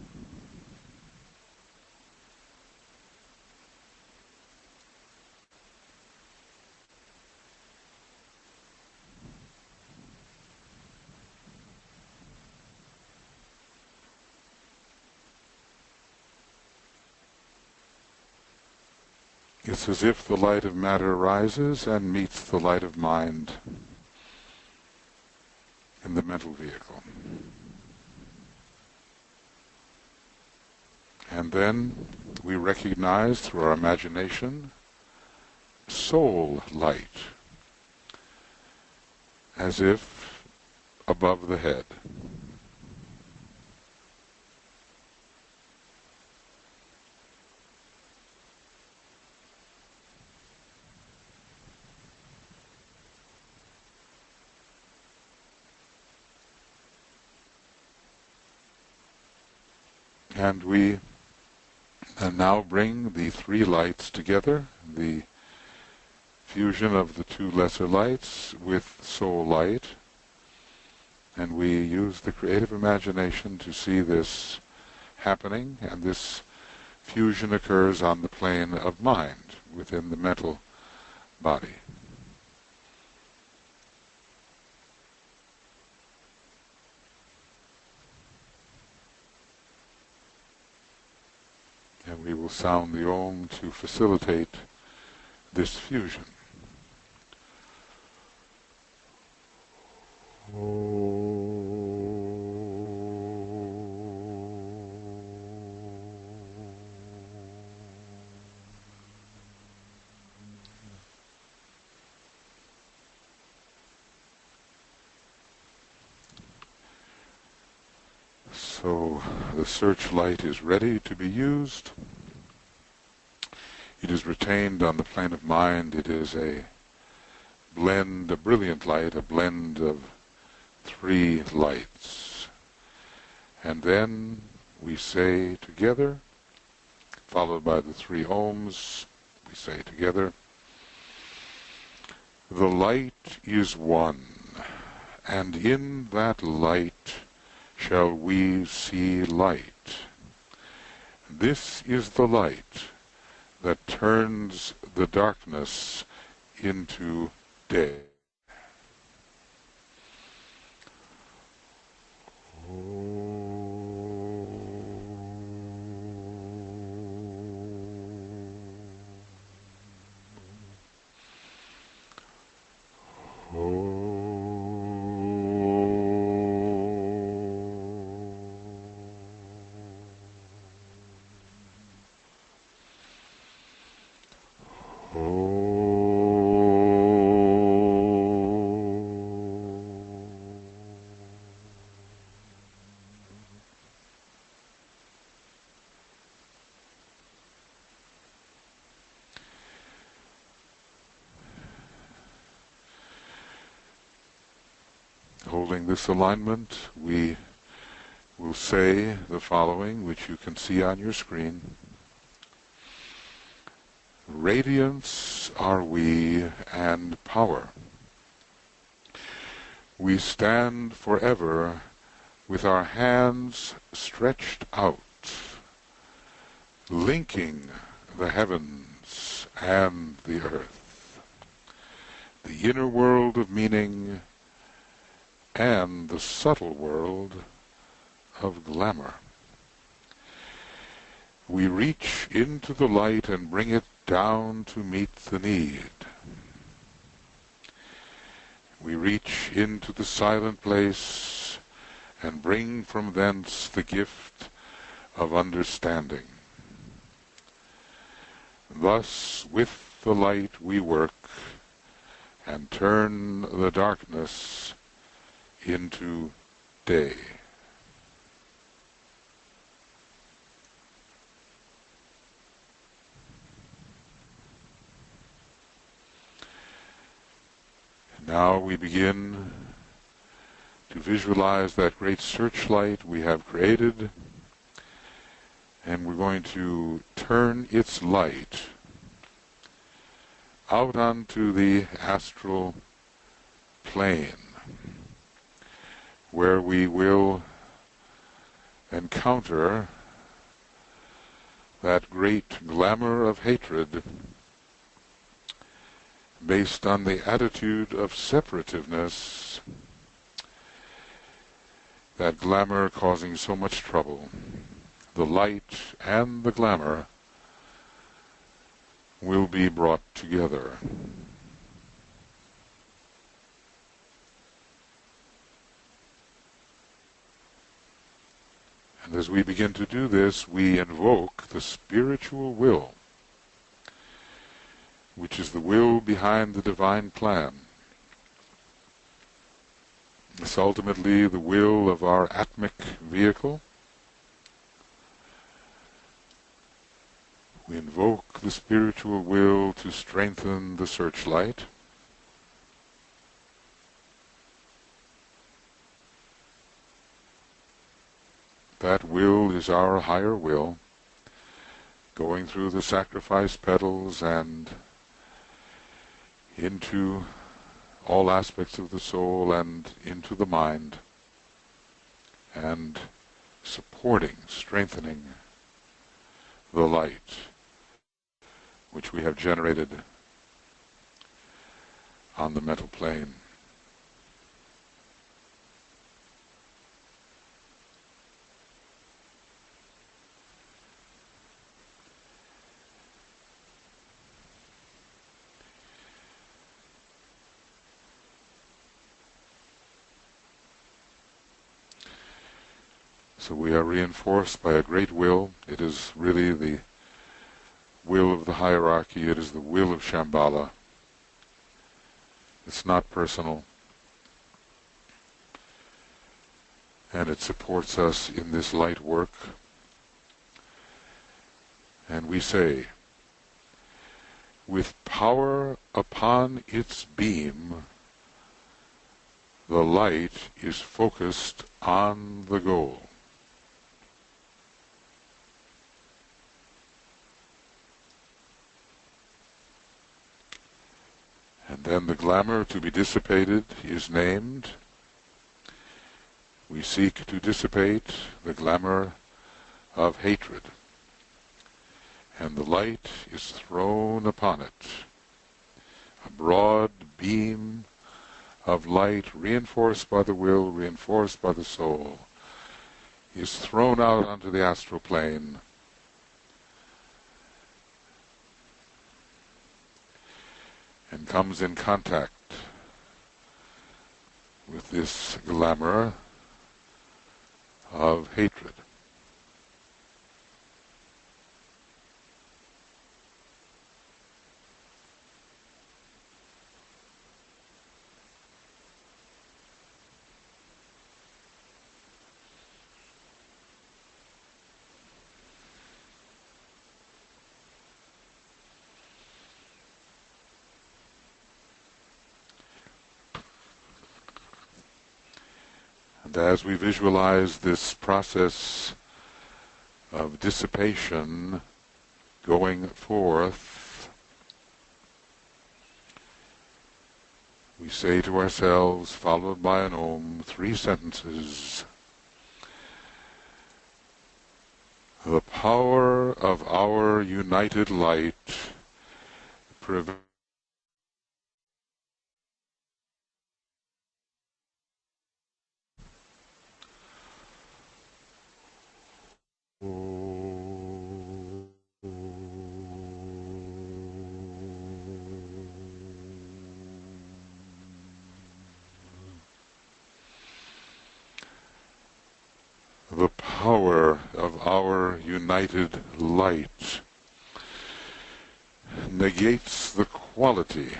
It's as if the light of matter rises and meets the light of mind in the mental vehicle. And then we recognize through our imagination soul light, as if above the head. And we now bring the 3 lights together, the fusion of the 2 lesser lights with soul light, and we use the creative imagination to see this happening, and this fusion occurs on the plane of mind, within the mental body. And we will sound the Om to facilitate this fusion. So the searchlight is ready to be used. It is retained on the plane of mind. It is a blend, a brilliant light, a blend of 3 lights. And then we say together, followed by the 3 Oms, we say together, the light is one, and in that light shall we see light. This is the light that turns the darkness into day. Holding this alignment, we will say the following, which you can see on your screen. Radiance are we and power. We stand forever with our hands stretched out, linking the heavens and the earth, the inner world of meaning and the subtle world of glamour. We reach into the light and bring it down to meet the need. We reach into the silent place and bring from thence the gift of understanding. Thus with the light we work and turn the darkness into day. And now we begin to visualize that great searchlight we have created, and we're going to turn its light out onto the astral plane, where we will encounter that great glamour of hatred based on the attitude of separativeness, that glamour causing so much trouble. The light and the glamour will be brought together. And as we begin to do this, we invoke the spiritual will, which is the will behind the divine plan. It's ultimately the will of our atmic vehicle. We invoke the spiritual will to strengthen the searchlight. That will is our higher will, going through the sacrifice petals and into all aspects of the soul and into the mind, and supporting, strengthening the light which we have generated on the mental plane. So we are reinforced by a great will. It is really the will of the hierarchy. It is the will of Shambhala. It's not personal. And it supports us in this light work. And we say, with power upon its beam, the light is focused on the goal. And then the glamour to be dissipated is named. We seek to dissipate the glamour of hatred. And the light is thrown upon it. A broad beam of light, reinforced by the will, reinforced by the soul, is thrown out onto the astral plane. And comes in contact with this glamour of hatred. And as we visualize this process of dissipation going forth, we say to ourselves, followed by an Om, 3 sentences: the power of our united light prevails. The power of our united light negates the quality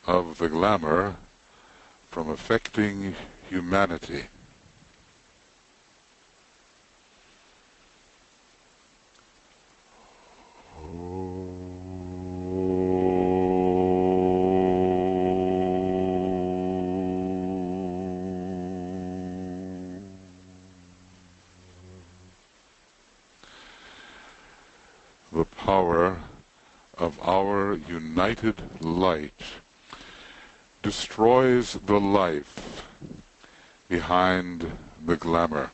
of the glamour from affecting humanity. The power of our united light destroys the life behind the glamour.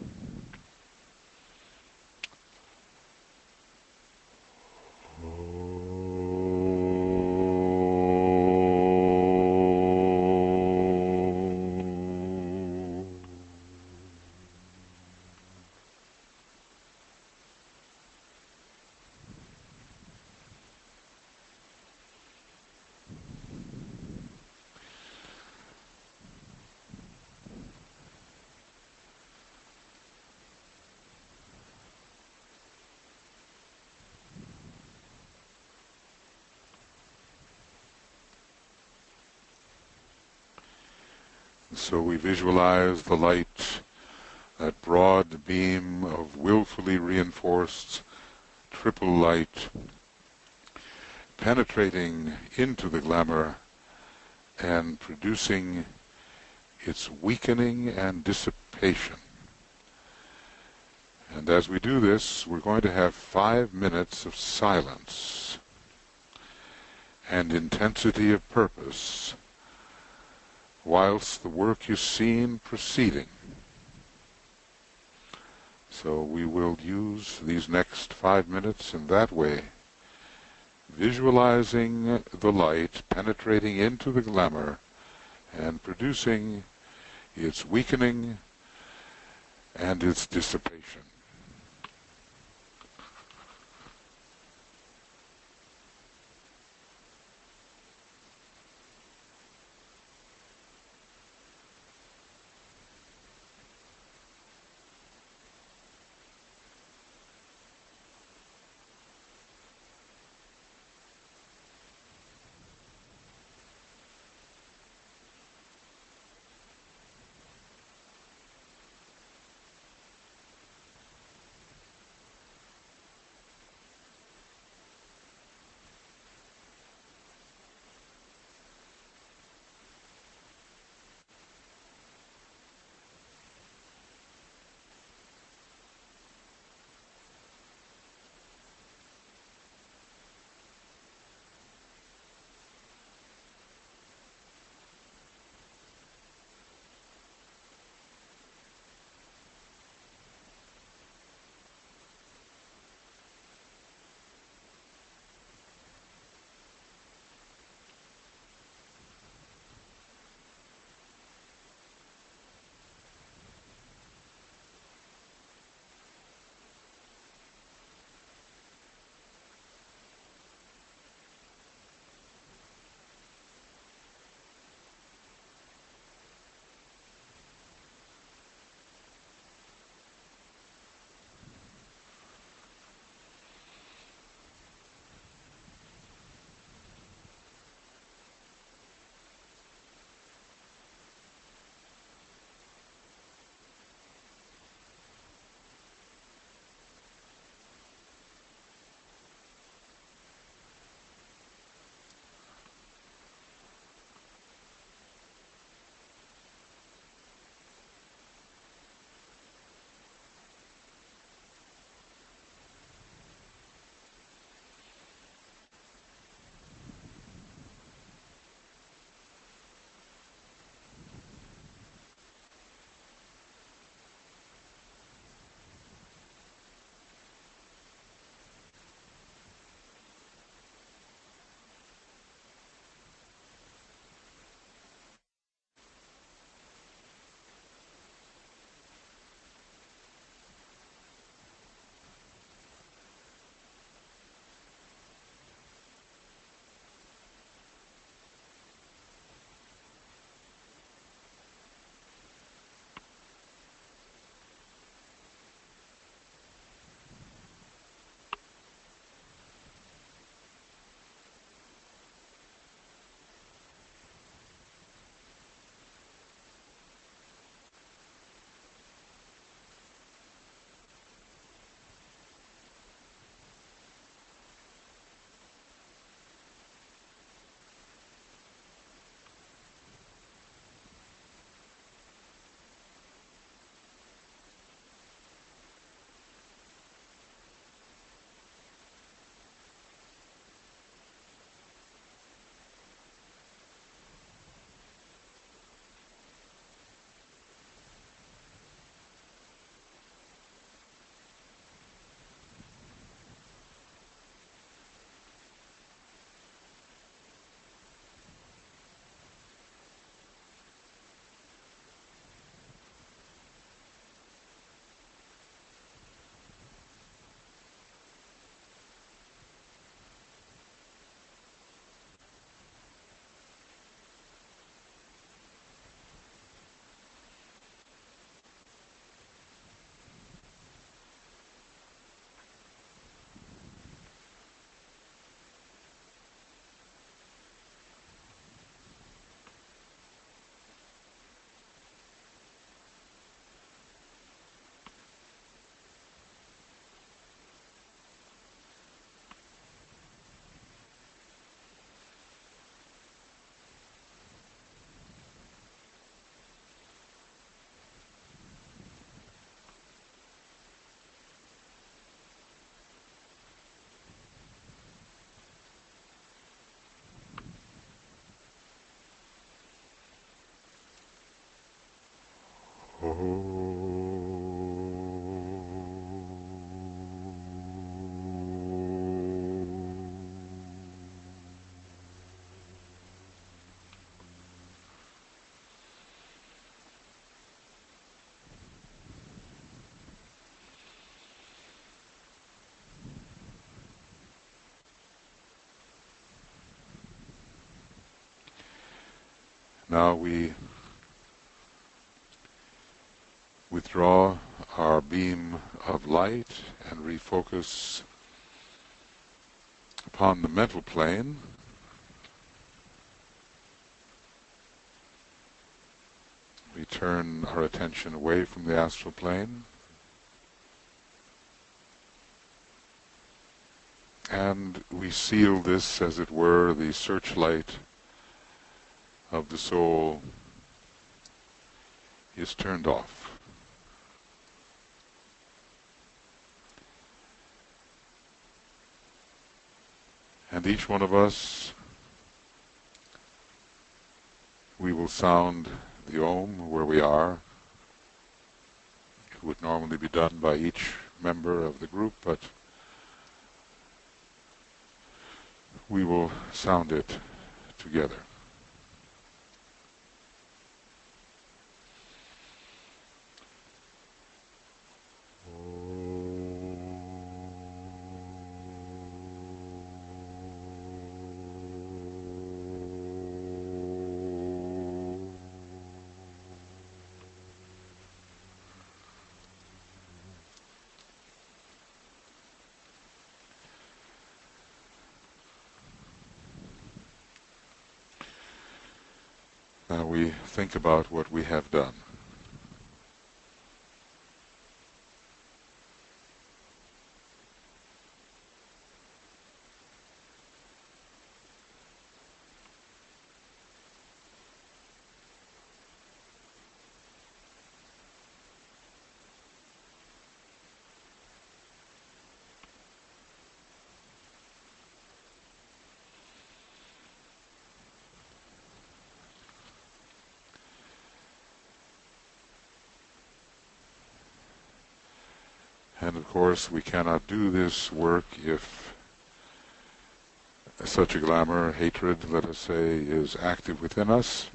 So we visualize the light, that broad beam of willfully reinforced triple light, penetrating into the glamour and producing its weakening and dissipation. And as we do this, we're going to have 5 minutes of silence and intensity of purpose whilst the work is seen proceeding. So we will use these next 5 minutes in that way, visualizing the light penetrating into the glamour and producing its weakening and its dissipation. Now we withdraw our beam of light and refocus upon the mental plane. We turn our attention away from the astral plane and we seal this, as it were, the searchlight of the soul is turned off. And each one of us, we will sound the Om where we are. It would normally be done by each member of the group, but we will sound it together. Now we think about what we have done. And of course, we cannot do this work if such a glamour, hatred, let us say, is active within us.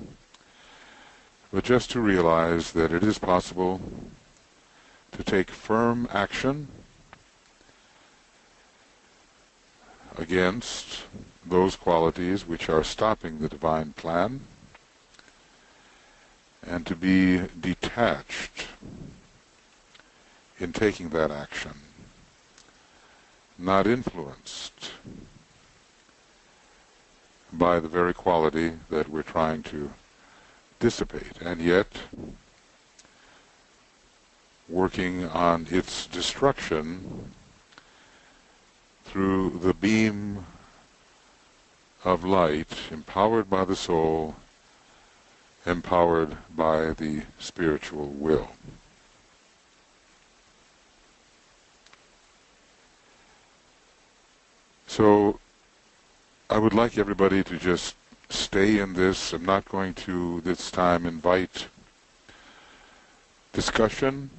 But just to realize that it is possible to take firm action against those qualities which are stopping the divine plan, and to be detached in taking that action, not influenced by the very quality that we're trying to dissipate, and yet working on its destruction through the beam of light empowered by the soul, empowered by the spiritual will. So I would like everybody to just stay in this. I'm not going to this time invite discussion.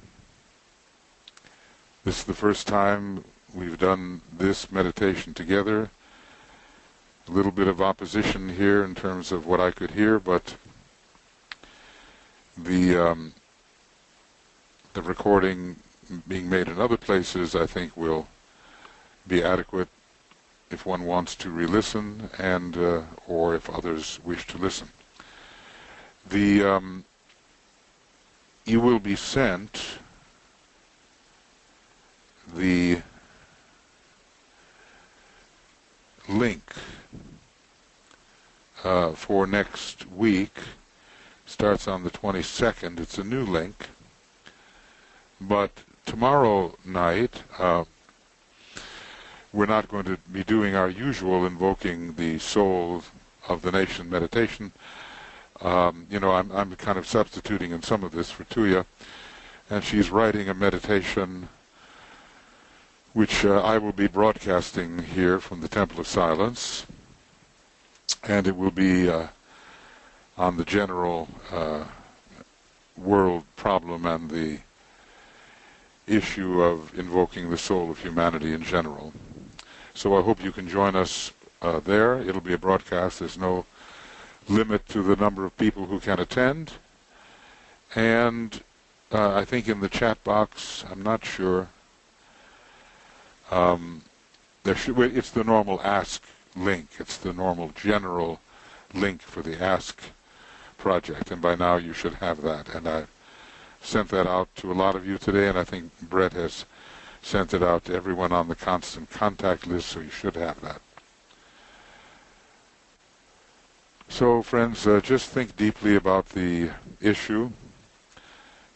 This is the first time we've done this meditation together. A little bit of opposition here in terms of what I could hear, but the recording being made in other places, I think, will be adequate if one wants to re-listen, and or if others wish to listen. You will be sent the link for next week. Starts on the 22nd. It's a new link, but tomorrow night we're not going to be doing our usual invoking the soul of the nation meditation. I'm kind of substituting in some of this for Tuija, and she's writing a meditation which I will be broadcasting here from the Temple of Silence, and it will be on the general world problem and the issue of invoking the soul of humanity in general. So I hope you can join us there. It'll be a broadcast. There's no limit to the number of people who can attend. And I think in the chat box, I'm not sure, it's the normal ASK link. It's the normal general link for the ASK project, and by now you should have that. And I sent that out to a lot of you today, and I think Brett has sent it out to everyone on the constant contact list, so you should have that. So, friends, just think deeply about the issue,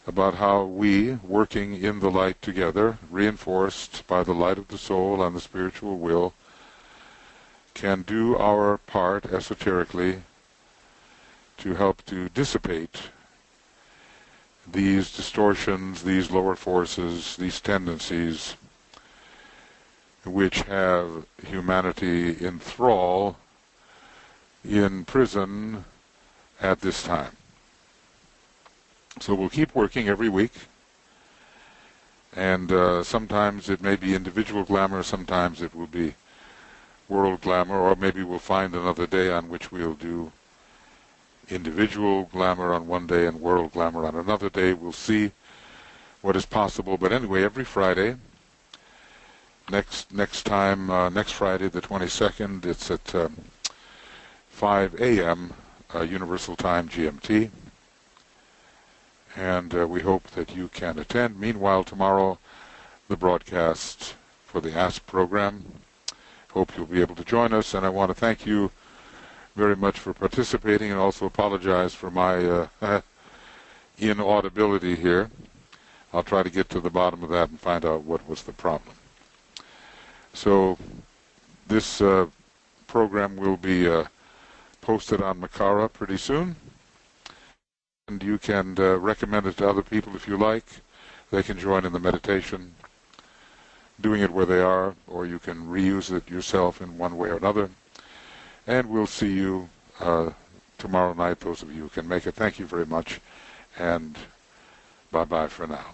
about how we, working in the light together, reinforced by the light of the soul and the spiritual will, can do our part esoterically to help to dissipate these distortions, these lower forces, these tendencies which have humanity in thrall, in prison at this time. So we'll keep working every week, and sometimes it may be individual glamour, sometimes it will be world glamour, or maybe we'll find another day on which we'll do individual glamour on one day and world glamour on another day. We'll see what is possible. But anyway, every Friday, next Friday the 22nd, it's at 5 a.m. Universal Time GMT. And we hope that you can attend. Meanwhile, tomorrow, the broadcast for the ASK program. Hope you'll be able to join us, and I want to thank you very much for participating, and also apologize for my inaudibility here. I'll try to get to the bottom of that and find out what was the problem. So this program will be posted on Makara pretty soon, and you can recommend it to other people if you like. They can join in the meditation, doing it where they are, or you can reuse it yourself in one way or another. And we'll see you tomorrow night, those of you who can make it. Thank you very much, and bye-bye for now.